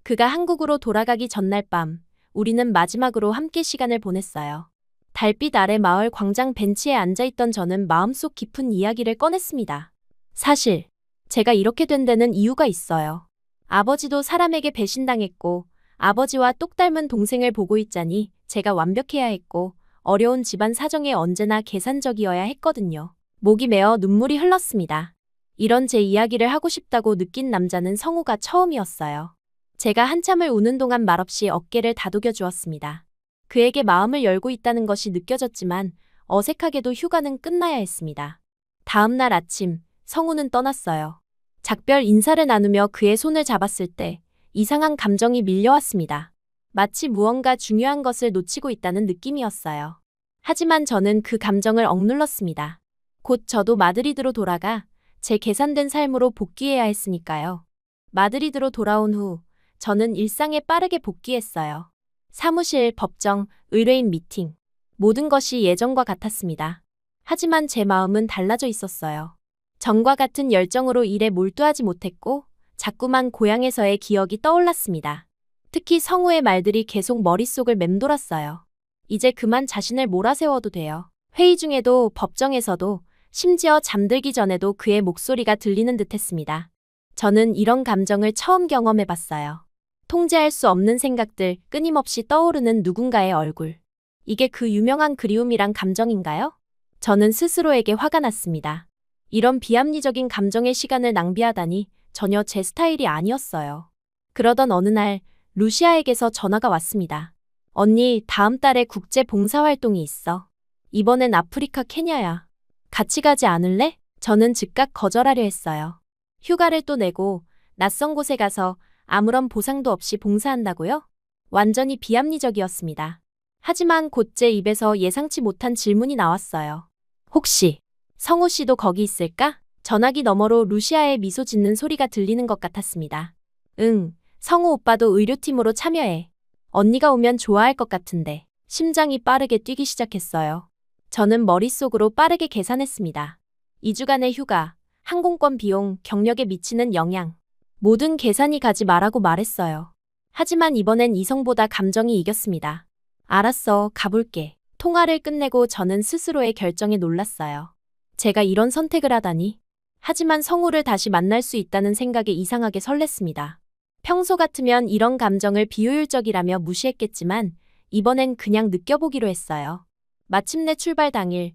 S1: 그가 한국으로 돌아가기 전날 밤, 우리는 마지막으로 함께 시간을 보냈어요. 달빛 아래 마을 광장 벤치에 앉아있던 저는 마음속 깊은 이야기를 꺼냈습니다. 사실, 제가 이렇게 된 데는 이유가 있어요. 아버지도 사람에게 배신당했고, 아버지와 똑 닮은 동생을 보고 있자니 제가 완벽해야 했고, 어려운 집안 사정에 언제나 계산적이어야 했거든요. 목이 메어 눈물이 흘렀습니다. 이런 제 이야기를 하고 싶다고 느낀 남자는 성우가 처음이었어요. 제가 한참을 우는 동안 말없이 어깨를 다독여 주었습니다. 그에게 마음을 열고 있다는 것이 느껴졌지만 어색하게도 휴가는 끝나야 했습니다. 다음 날 아침, 성우는 떠났어요. 작별 인사를 나누며 그의 손을 잡았을 때 이상한 감정이 밀려왔습니다. 마치 무언가 중요한 것을 놓치고 있다는 느낌이었어요. 하지만 저는 그 감정을 억눌렀습니다. 곧 저도 마드리드로 돌아가 제 계산된 삶으로 복귀해야 했으니까요. 마드리드로 돌아온 후 저는 일상에 빠르게 복귀했어요. 사무실, 법정, 의뢰인 미팅. 모든 것이 예전과 같았습니다. 하지만 제 마음은 달라져 있었어요. 전과 같은 열정으로 일에 몰두하지 못했고 자꾸만 고향에서의 기억이 떠올랐습니다. 특히 성우의 말들이 계속 머릿속을 맴돌았어요. 이제 그만 자신을 몰아세워도 돼요. 회의 중에도 법정에서도 심지어 잠들기 전에도 그의 목소리가 들리는 듯했습니다. 저는 이런 감정을 처음 경험해봤어요. 통제할 수 없는 생각들, 끊임없이 떠오르는 누군가의 얼굴. 이게 그 유명한 그리움이란 감정인가요? 저는 스스로에게 화가 났습니다. 이런 비합리적인 감정의 시간을 낭비하다니 전혀 제 스타일이 아니었어요. 그러던 어느 날 루시아에게서 전화가 왔습니다. 언니, 다음 달에 국제 봉사활동이 있어. 이번엔 아프리카 케냐야. 같이 가지 않을래? 저는 즉각 거절하려 했어요. 휴가를 또 내고 낯선 곳에 가서 아무런 보상도 없이 봉사한다고요? 완전히 비합리적이었습니다. 하지만 곧 제 입에서 예상치 못한 질문이 나왔어요. 혹시 성우 씨도 거기 있을까? 전화기 너머로 루시아의 미소 짓는 소리가 들리는 것 같았습니다. 응, 성우 오빠도 의료팀으로 참여해. 언니가 오면 좋아할 것 같은데. 심장이 빠르게 뛰기 시작했어요. 저는 머릿속으로 빠르게 계산했습니다. 2주간의 휴가, 항공권 비용, 경력에 미치는 영향. 모든 계산이 가지 말라고 말했어요. 하지만 이번엔 이성보다 감정이 이겼습니다. 알았어, 가볼게. 통화를 끝내고 저는 스스로의 결정에 놀랐어요. 제가 이런 선택을 하다니. 하지만 성우를 다시 만날 수 있다는 생각에 이상하게 설렜습니다. 평소 같으면 이런 감정을 비효율적이라며 무시했겠지만 이번엔 그냥 느껴보기로 했어요. 마침내 출발 당일,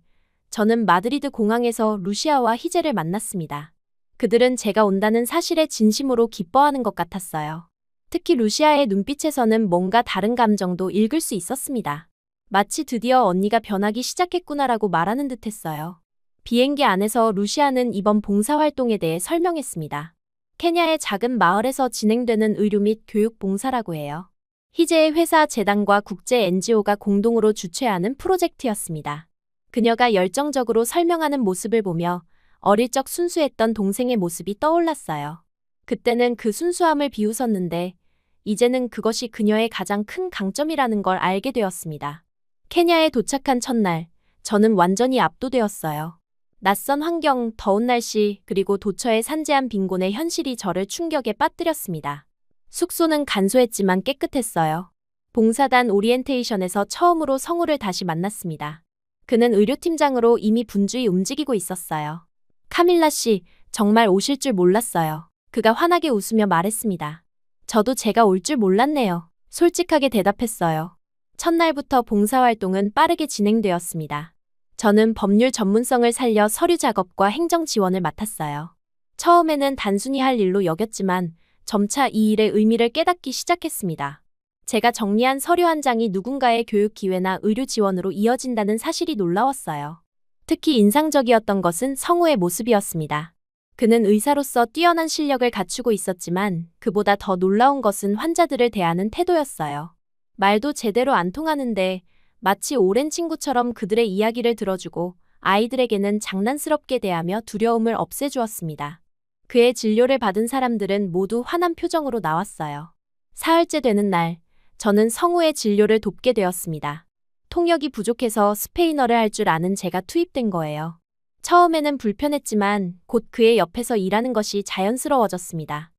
S1: 저는 마드리드 공항에서 루시아와 희재를 만났습니다. 그들은 제가 온다는 사실에 진심으로 기뻐하는 것 같았어요. 특히 루시아의 눈빛에서는 뭔가 다른 감정도 읽을 수 있었습니다. 마치 드디어 언니가 변하기 시작했구나라고 말하는 듯했어요. 비행기 안에서 루시아는 이번 봉사활동에 대해 설명했습니다. 케냐의 작은 마을에서 진행되는 의료 및 교육 봉사라고 해요. 희재의 회사 재단과 국제 NGO가 공동으로 주최하는 프로젝트였습니다. 그녀가 열정적으로 설명하는 모습을 보며 어릴 적 순수했던 동생의 모습이 떠올랐어요. 그때는 그 순수함을 비웃었는데 이제는 그것이 그녀의 가장 큰 강점이라는 걸 알게 되었습니다. 케냐에 도착한 첫날, 저는 완전히 압도되었어요. 낯선 환경, 더운 날씨, 그리고 도처의 산재한 빈곤의 현실이 저를 충격에 빠뜨렸습니다. 숙소는 간소했지만 깨끗했어요. 봉사단 오리엔테이션에서 처음으로 성우를 다시 만났습니다. 그는 의료팀장으로 이미 분주히 움직이고 있었어요. 카밀라 씨, 정말 오실 줄 몰랐어요. 그가 환하게 웃으며 말했습니다. 저도 제가 올 줄 몰랐네요. 솔직하게 대답했어요. 첫날부터 봉사활동은 빠르게 진행되었습니다. 저는 법률 전문성을 살려 서류 작업과 행정 지원을 맡았어요. 처음에는 단순히 할 일로 여겼지만 점차 이 일의 의미를 깨닫기 시작했습니다. 제가 정리한 서류 한 장이 누군가의 교육 기회나 의료 지원으로 이어진다는 사실이 놀라웠어요. 특히 인상적이었던 것은 성우의 모습이었습니다. 그는 의사로서 뛰어난 실력을 갖추고 있었지만 그보다 더 놀라운 것은 환자들을 대하는 태도였어요. 말도 제대로 안 통하는데 마치 오랜 친구처럼 그들의 이야기를 들어주고 아이들에게는 장난스럽게 대하며 두려움을 없애주었습니다. 그의 진료를 받은 사람들은 모두 환한 표정으로 나왔어요. 사흘째 되는 날, 저는 성우의 진료를 돕게 되었습니다. 통역이 부족해서 스페인어를 할 줄 아는 제가 투입된 거예요. 처음에는 불편했지만 곧 그의 옆에서 일하는 것이 자연스러워졌습니다.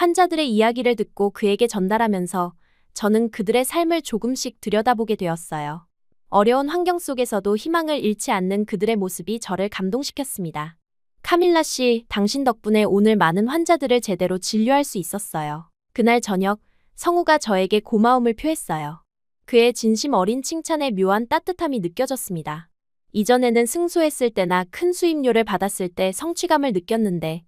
S1: 환자들의 이야기를 듣고 그에게 전달하면서 저는 그들의 삶을 조금씩 들여다보게 되었어요. 어려운 환경 속에서도 희망을 잃지 않는 그들의 모습이 저를 감동시켰습니다. 카밀라 씨, 당신 덕분에 오늘 많은 환자들을 제대로 진료할 수 있었어요. 그날 저녁, 성우가 저에게 고마움을 표했어요. 그의 진심 어린 칭찬에 묘한 따뜻함이 느껴졌습니다. 이전에는 승소했을 때나 큰 수임료를 받았을 때 성취감을 느꼈는데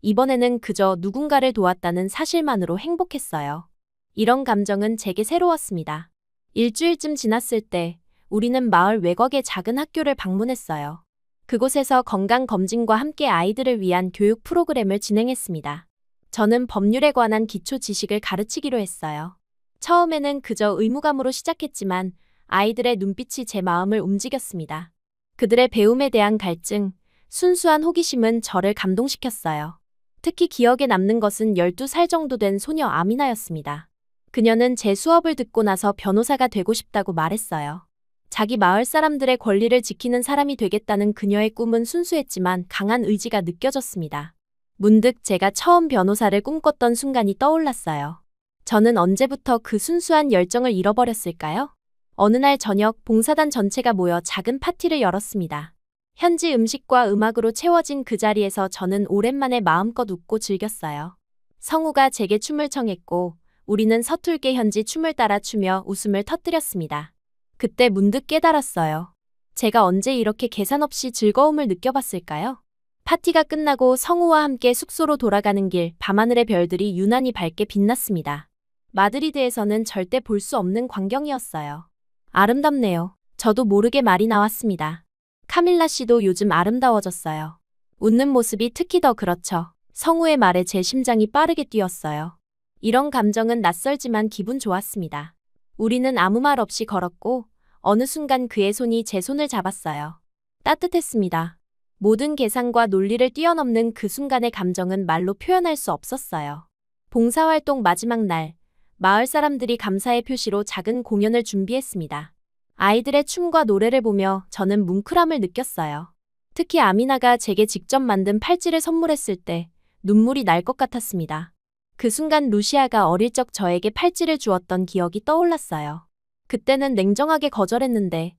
S1: 이번에는 그저 누군가를 도왔다는 사실만으로 행복했어요. 이런 감정은 제게 새로웠습니다. 일주일쯤 지났을 때 우리는 마을 외곽의 작은 학교를 방문했어요. 그곳에서 건강검진과 함께 아이들을 위한 교육 프로그램을 진행했습니다. 저는 법률에 관한 기초 지식을 가르치기로 했어요. 처음에는 그저 의무감으로 시작했지만 아이들의 눈빛이 제 마음을 움직였습니다. 그들의 배움에 대한 갈증, 순수한 호기심은 저를 감동시켰어요. 특히 기억에 남는 것은 12살 정도 된 소녀 아미나였습니다. 그녀는 제 수업을 듣고 나서 변호사가 되고 싶다고 말했어요. 자기 마을 사람들의 권리를 지키는 사람이 되겠다는 그녀의 꿈은 순수했지만 강한 의지가 느껴졌습니다. 문득 제가 처음 변호사를 꿈꿨던 순간이 떠올랐어요. 저는 언제부터 그 순수한 열정을 잃어버렸을까요? 어느 날 저녁 봉사단 전체가 모여 작은 파티를 열었습니다. 현지 음식과 음악으로 채워진 그 자리에서 저는 오랜만에 마음껏 웃고 즐겼어요. 성우가 제게 춤을 청했고 우리는 서툴게 현지 춤을 따라 추며 웃음을 터뜨렸습니다. 그때 문득 깨달았어요. 제가 언제 이렇게 계산 없이 즐거움을 느껴봤을까요? 파티가 끝나고 성우와 함께 숙소로 돌아가는 길, 밤하늘의 별들이 유난히 밝게 빛났습니다. 마드리드에서는 절대 볼 수 없는 광경이었어요. 아름답네요. 저도 모르게 말이 나왔습니다. 카밀라 씨도 요즘 아름다워졌어요. 웃는 모습이 특히 더 그렇죠. 성우의 말에 제 심장이 빠르게 뛰었어요. 이런 감정은 낯설지만 기분 좋았습니다. 우리는 아무 말 없이 걸었고 어느 순간 그의 손이 제 손을 잡았어요. 따뜻했습니다. 모든 계산과 논리를 뛰어넘는 그 순간의 감정은 말로 표현할 수 없었어요. 봉사활동 마지막 날, 마을 사람들이 감사의 표시로 작은 공연을 준비했습니다. 아이들의 춤과 노래를 보며 저는 뭉클함을 느꼈어요. 특히 아미나가 제게 직접 만든 팔찌를 선물했을 때 눈물이 날 것 같았습니다. 그 순간 루시아가 어릴 적 저에게 팔찌를 주었던 기억이 떠올랐어요. 그때는 냉정하게 거절했는데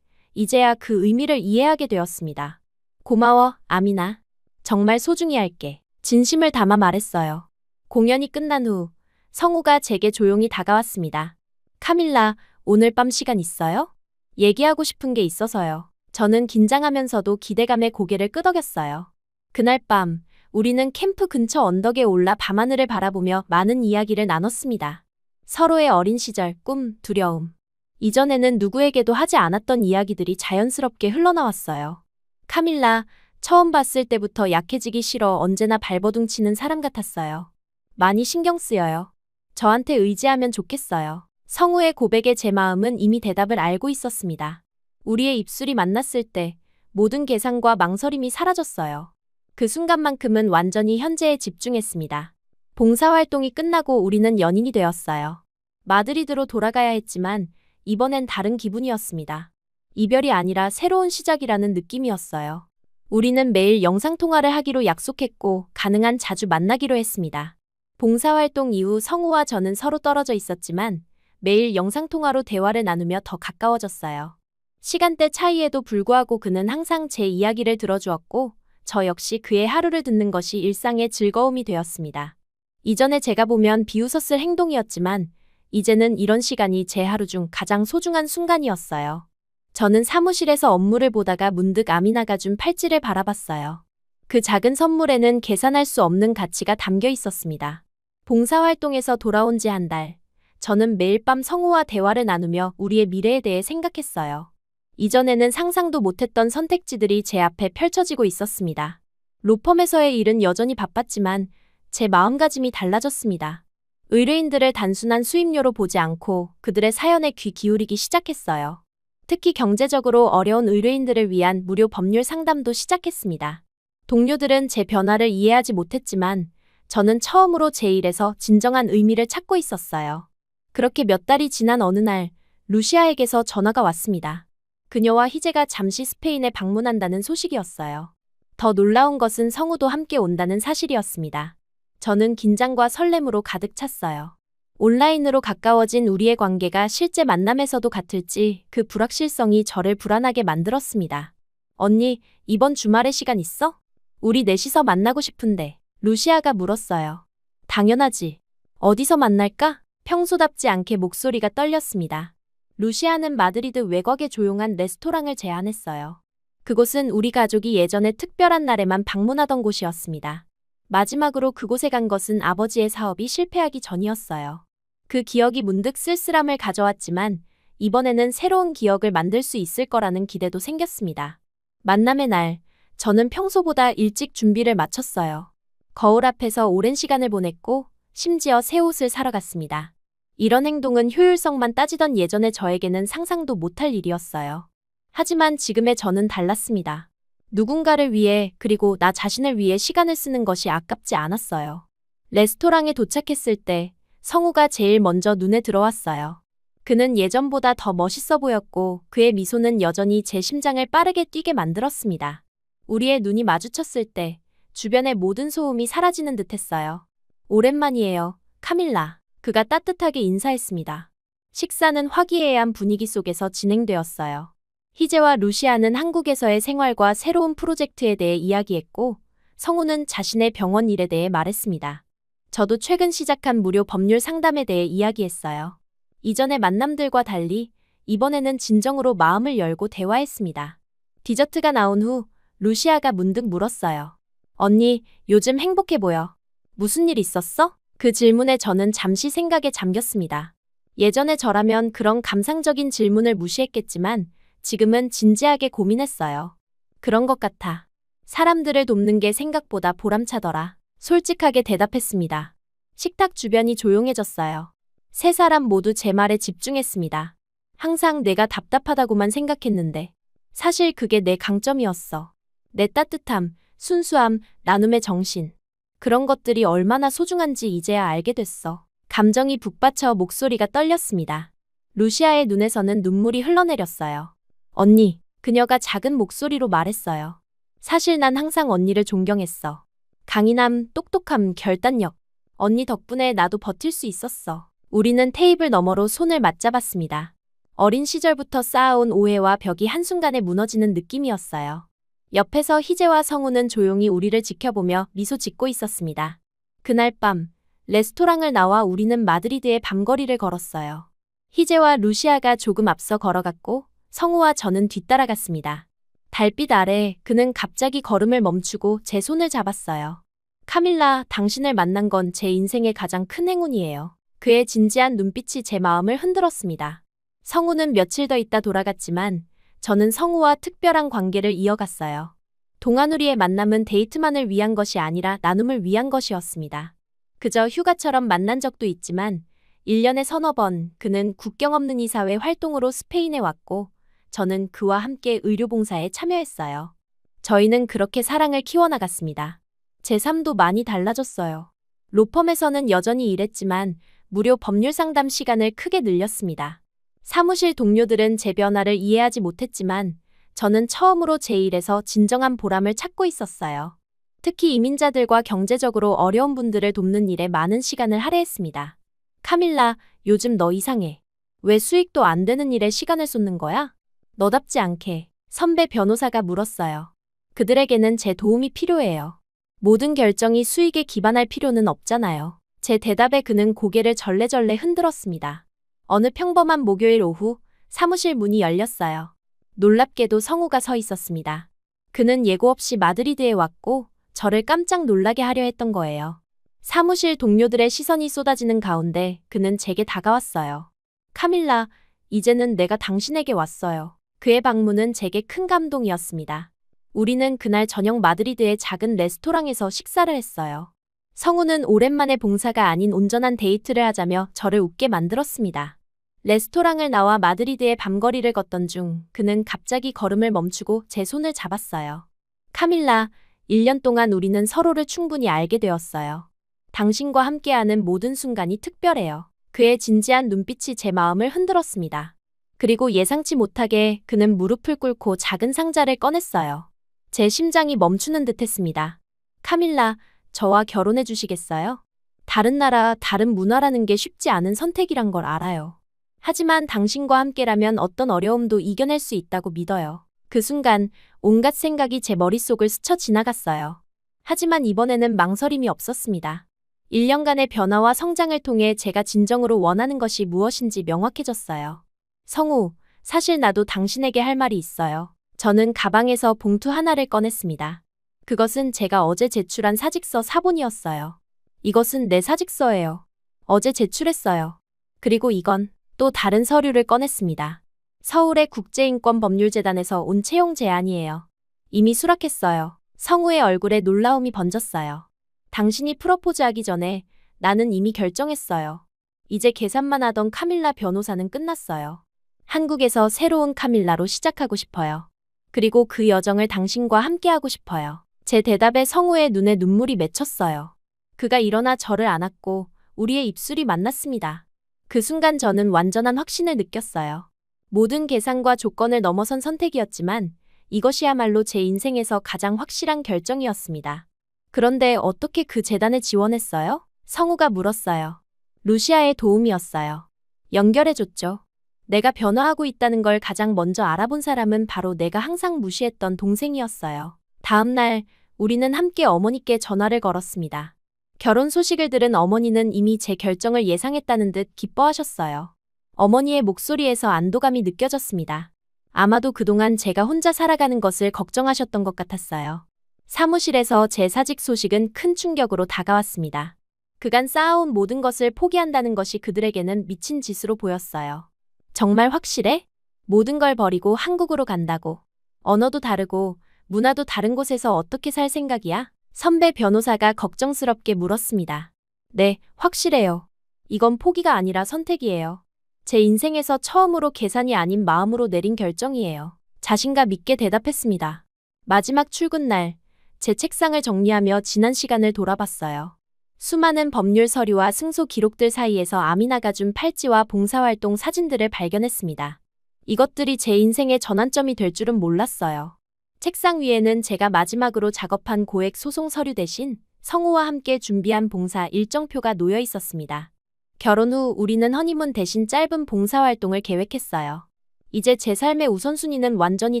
S1: 이제야 그 의미를 이해하게 되었습니다. 고마워, 아미나. 정말 소중히 할게. 진심을 담아 말했어요. 공연이 끝난 후 성우가 제게 조용히 다가왔습니다. 카밀라, 오늘 밤 시간 있어요? 얘기하고 싶은 게 있어서요. 저는 긴장하면서도 기대감에 고개를 끄덕였어요. 그날 밤 우리는 캠프 근처 언덕에 올라 밤하늘을 바라보며 많은 이야기를 나눴습니다. 서로의 어린 시절, 꿈, 두려움. 이전에는 누구에게도 하지 않았던 이야기들이 자연스럽게 흘러나왔어요. 카밀라, 처음 봤을 때부터 약해지기 싫어 언제나 발버둥치는 사람 같았어요. 많이 신경 쓰여요. 저한테 의지하면 좋겠어요. 성우의 고백에 제 마음은 이미 대답을 알고 있었습니다. 우리의 입술이 만났을 때 모든 계산과 망설임이 사라졌어요. 그 순간만큼은 완전히 현재에 집중했습니다. 봉사활동이 끝나고 우리는 연인이 되었어요. 마드리드로 돌아가야 했지만 이번엔 다른 기분이었습니다. 이별이 아니라 새로운 시작이라는 느낌이었어요. 우리는 매일 영상통화를 하기로 약속했고 가능한 자주 만나기로 했습니다. 봉사활동 이후 성우와 저는 서로 떨어져 있었지만 매일 영상통화로 대화를 나누며 더 가까워졌어요. 시간대 차이에도 불구하고 그는 항상 제 이야기를 들어주었고 저 역시 그의 하루를 듣는 것이 일상의 즐거움이 되었습니다. 이전에 제가 보면 비웃었을 행동이었지만 이제는 이런 시간이 제 하루 중 가장 소중한 순간이었어요. 저는 사무실에서 업무를 보다가 문득 아미나가 준 팔찌를 바라봤어요. 그 작은 선물에는 계산할 수 없는 가치가 담겨 있었습니다. 봉사활동에서 돌아온 지 한 달, 저는 매일 밤 성우와 대화를 나누며 우리의 미래에 대해 생각했어요. 이전에는 상상도 못했던 선택지들이 제 앞에 펼쳐지고 있었습니다. 로펌에서의 일은 여전히 바빴지만 제 마음가짐이 달라졌습니다. 의뢰인들을 단순한 수임료로 보지 않고 그들의 사연에 귀 기울이기 시작했어요. 특히 경제적으로 어려운 의뢰인들을 위한 무료 법률 상담도 시작했습니다. 동료들은 제 변화를 이해하지 못했지만 저는 처음으로 제 일에서 진정한 의미를 찾고 있었어요. 그렇게 몇 달이 지난 어느 날 루시아에게서 전화가 왔습니다. 그녀와 희재가 잠시 스페인에 방문한다는 소식이었어요. 더 놀라운 것은 성우도 함께 온다는 사실이었습니다. 저는 긴장과 설렘으로 가득 찼어요. 온라인으로 가까워진 우리의 관계가 실제 만남에서도 같을지 그 불확실성이 저를 불안하게 만들었습니다. 언니, 이번 주말에 시간 있어? 우리 넷이서 만나고 싶은데. 루시아가 물었어요. 당연하지. 어디서 만날까? 평소답지 않게 목소리가 떨렸습니다. 루시아는 마드리드 외곽의 조용한 레스토랑을 제안했어요. 그곳은 우리 가족이 예전에 특별한 날에만 방문하던 곳이었습니다. 마지막으로 그곳에 간 것은 아버지의 사업이 실패하기 전이었어요. 그 기억이 문득 쓸쓸함을 가져왔지만 이번에는 새로운 기억을 만들 수 있을 거라는 기대도 생겼습니다. 만남의 날, 저는 평소보다 일찍 준비를 마쳤어요. 거울 앞에서 오랜 시간을 보냈고 심지어 새 옷을 사러 갔습니다. 이런 행동은 효율성만 따지던 예전의 저에게는 상상도 못할 일이었어요. 하지만 지금의 저는 달랐습니다. 누군가를 위해 그리고 나 자신을 위해 시간을 쓰는 것이 아깝지 않았어요. 레스토랑에 도착했을 때 성우가 제일 먼저 눈에 들어왔어요. 그는 예전보다 더 멋있어 보였고 그의 미소는 여전히 제 심장을 빠르게 뛰게 만들었습니다. 우리의 눈이 마주쳤을 때 주변의 모든 소음이 사라지는 듯했어요. 오랜만이에요, 카밀라. 그가 따뜻하게 인사했습니다. 식사는 화기애애한 분위기 속에서 진행되었어요. 희재와 루시아는 한국에서의 생활과 새로운 프로젝트에 대해 이야기했고 성우는 자신의 병원 일에 대해 말했습니다. 저도 최근 시작한 무료 법률 상담에 대해 이야기했어요. 이전의 만남들과 달리 이번에는 진정으로 마음을 열고 대화했습니다. 디저트가 나온 후 루시아가 문득 물었어요. 언니, 요즘 행복해 보여. 무슨 일 있었어? 그 질문에 저는 잠시 생각에 잠겼습니다. 예전에 저라면 그런 감상적인 질문을 무시했겠지만 지금은 진지하게 고민했어요. 그런 것 같아. 사람들을 돕는 게 생각보다 보람차더라. 솔직하게 대답했습니다. 식탁 주변이 조용해졌어요. 세 사람 모두 제 말에 집중했습니다. 항상 내가 답답하다고만 생각했는데 사실 그게 내 강점이었어. 내 따뜻함, 순수함, 나눔의 정신. 그런 것들이 얼마나 소중한지 이제야 알게 됐어. 감정이 북받쳐 목소리가 떨렸습니다. 루시아의 눈에서는 눈물이 흘러내렸어요. 언니, 그녀가 작은 목소리로 말했어요. 사실 난 항상 언니를 존경했어. 강인함, 똑똑함, 결단력. 언니 덕분에 나도 버틸 수 있었어. 우리는 테이블 너머로 손을 맞잡았습니다. 어린 시절부터 쌓아온 오해와 벽이 한순간에 무너지는 느낌이었어요. 옆에서 희재와 성우는 조용히 우리를 지켜보며 미소 짓고 있었습니다. 그날 밤, 레스토랑을 나와 우리는 마드리드의 밤거리를 걸었어요. 희재와 루시아가 조금 앞서 걸어갔고 성우와 저는 뒤따라갔습니다. 달빛 아래 그는 갑자기 걸음을 멈추고 제 손을 잡았어요. 카밀라, 당신을 만난 건 제 인생의 가장 큰 행운이에요. 그의 진지한 눈빛이 제 마음을 흔들었습니다. 성우는 며칠 더 있다 돌아갔지만 저는 성우와 특별한 관계를 이어갔어요. 동아누리의 만남은 데이트만을 위한 것이 아니라 나눔을 위한 것이었습니다. 그저 휴가처럼 만난 적도 있지만 1년에 서너 번 그는 국경 없는 이사회 활동으로 스페인에 왔고 저는 그와 함께 의료봉사에 참여했어요. 저희는 그렇게 사랑을 키워나갔습니다. 제 삶도 많이 달라졌어요. 로펌에서는 여전히 일했지만 무료 법률 상담 시간을 크게 늘렸습니다. 사무실 동료들은 제 변화를 이해하지 못했지만 저는 처음으로 제 일에서 진정한 보람을 찾고 있었어요. 특히 이민자들과 경제적으로 어려운 분들을 돕는 일에 많은 시간을 할애했습니다. 카밀라, 요즘 너 이상해. 왜 수익도 안 되는 일에 시간을 쏟는 거야? 너답지 않게. 선배 변호사가 물었어요. 그들에게는 제 도움이 필요해요. 모든 결정이 수익에 기반할 필요는 없잖아요. 제 대답에 그는 고개를 절레절레 흔들었습니다. 어느 평범한 목요일 오후 사무실 문이 열렸어요. 놀랍게도 성우가 서 있었습니다. 그는 예고 없이 마드리드에 왔고 저를 깜짝 놀라게 하려 했던 거예요. 사무실 동료들의 시선이 쏟아지는 가운데 그는 제게 다가왔어요. 카밀라, 이제는 내가 당신에게 왔어요. 그의 방문은 제게 큰 감동이었습니다. 우리는 그날 저녁 마드리드의 작은 레스토랑에서 식사를 했어요. 성우는 오랜만에 봉사가 아닌 온전한 데이트를 하자며 저를 웃게 만들었습니다. 레스토랑을 나와 마드리드의 밤거리를 걷던 중 그는 갑자기 걸음을 멈추고 제 손을 잡았어요. 카밀라, 1년 동안 우리는 서로를 충분히 알게 되었어요. 당신과 함께하는 모든 순간이 특별해요. 그의 진지한 눈빛이 제 마음을 흔들었습니다. 그리고 예상치 못하게 그는 무릎을 꿇고 작은 상자를 꺼냈어요. 제 심장이 멈추는 듯했습니다. 카밀라, 저와 결혼해 주시겠어요? 다른 나라, 다른 문화라는 게 쉽지 않은 선택이란 걸 알아요. 하지만 당신과 함께라면 어떤 어려움도 이겨낼 수 있다고 믿어요. 그 순간 온갖 생각이 제 머릿속을 스쳐 지나갔어요. 하지만 이번에는 망설임이 없었습니다. 1년간의 변화와 성장을 통해 제가 진정으로 원하는 것이 무엇인지 명확해졌어요. 성우, 사실 나도 당신에게 할 말이 있어요. 저는 가방에서 봉투 하나를 꺼냈습니다. 그것은 제가 어제 제출한 사직서 사본이었어요. 이것은 내 사직서예요. 어제 제출했어요. 그리고 이건 또 다른 서류를 꺼냈습니다. 서울의 국제인권법률재단에서 온 채용 제안이에요. 이미 수락했어요. 성우의 얼굴에 놀라움이 번졌어요. 당신이 프러포즈하기 전에 나는 이미 결정했어요. 이제 계산만 하던 카밀라 변호사는 끝났어요. 한국에서 새로운 카밀라로 시작하고 싶어요. 그리고 그 여정을 당신과 함께하고 싶어요. 제 대답에 성우의 눈에 눈물이 맺혔어요. 그가 일어나 저를 안았고 우리의 입술이 만났습니다. 그 순간 저는 완전한 확신을 느꼈어요. 모든 계산과 조건을 넘어선 선택이었지만 이것이야말로 제 인생에서 가장 확실한 결정이었습니다. 그런데 어떻게 그 재단에 지원했어요? 성우가 물었어요. 루시아의 도움이었어요. 연결해줬죠. 내가 변화하고 있다는 걸 가장 먼저 알아본 사람은 바로 내가 항상 무시했던 동생이었어요. 다음 날 우리는 함께 어머니께 전화를 걸었습니다. 결혼 소식을 들은 어머니는 이미 제 결정을 예상했다는 듯 기뻐하셨어요. 어머니의 목소리에서 안도감이 느껴졌습니다. 아마도 그동안 제가 혼자 살아가는 것을 걱정하셨던 것 같았어요. 사무실에서 제 사직 소식은 큰 충격으로 다가왔습니다. 그간 쌓아온 모든 것을 포기한다는 것이 그들에게는 미친 짓으로 보였어요. 정말 확실해? 모든 걸 버리고 한국으로 간다고. 언어도 다르고 문화도 다른 곳에서 어떻게 살 생각이야? 선배 변호사가 걱정스럽게 물었습니다. 네, 확실해요. 이건 포기가 아니라 선택이에요. 제 인생에서 처음으로 계산이 아닌 마음으로 내린 결정이에요. 자신감 있게 대답했습니다. 마지막 출근 날, 제 책상을 정리하며 지난 시간을 돌아봤어요. 수많은 법률 서류와 승소 기록들 사이에서 아미나가 준 팔찌와 봉사활동 사진들을 발견했습니다. 이것들이 제 인생의 전환점이 될 줄은 몰랐어요. 책상 위에는 제가 마지막으로 작업한 고액 소송 서류 대신 성우와 함께 준비한 봉사 일정표가 놓여 있었습니다. 결혼 후 우리는 허니문 대신 짧은 봉사활동을 계획했어요. 이제 제 삶의 우선순위는 완전히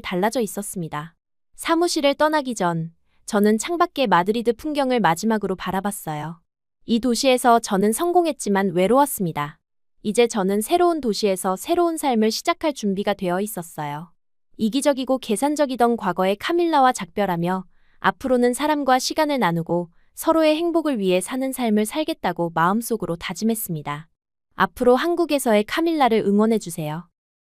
S1: 달라져 있었습니다. 사무실을 떠나기 전 저는 창밖의 마드리드 풍경을 마지막으로 바라봤어요. 이 도시에서 저는 성공했지만 외로웠습니다. 이제 저는 새로운 도시에서 새로운 삶을 시작할 준비가 되어 있었어요. 이기적이고 계산적이던 과거의 카밀라와 작별하며 앞으로는 사람과 시간을 나누고 서로의 행복을 위해 사는 삶을 살겠다고 마음속으로 다짐했습니다. 앞으로 한국에서의 카밀라를 응원해주세요.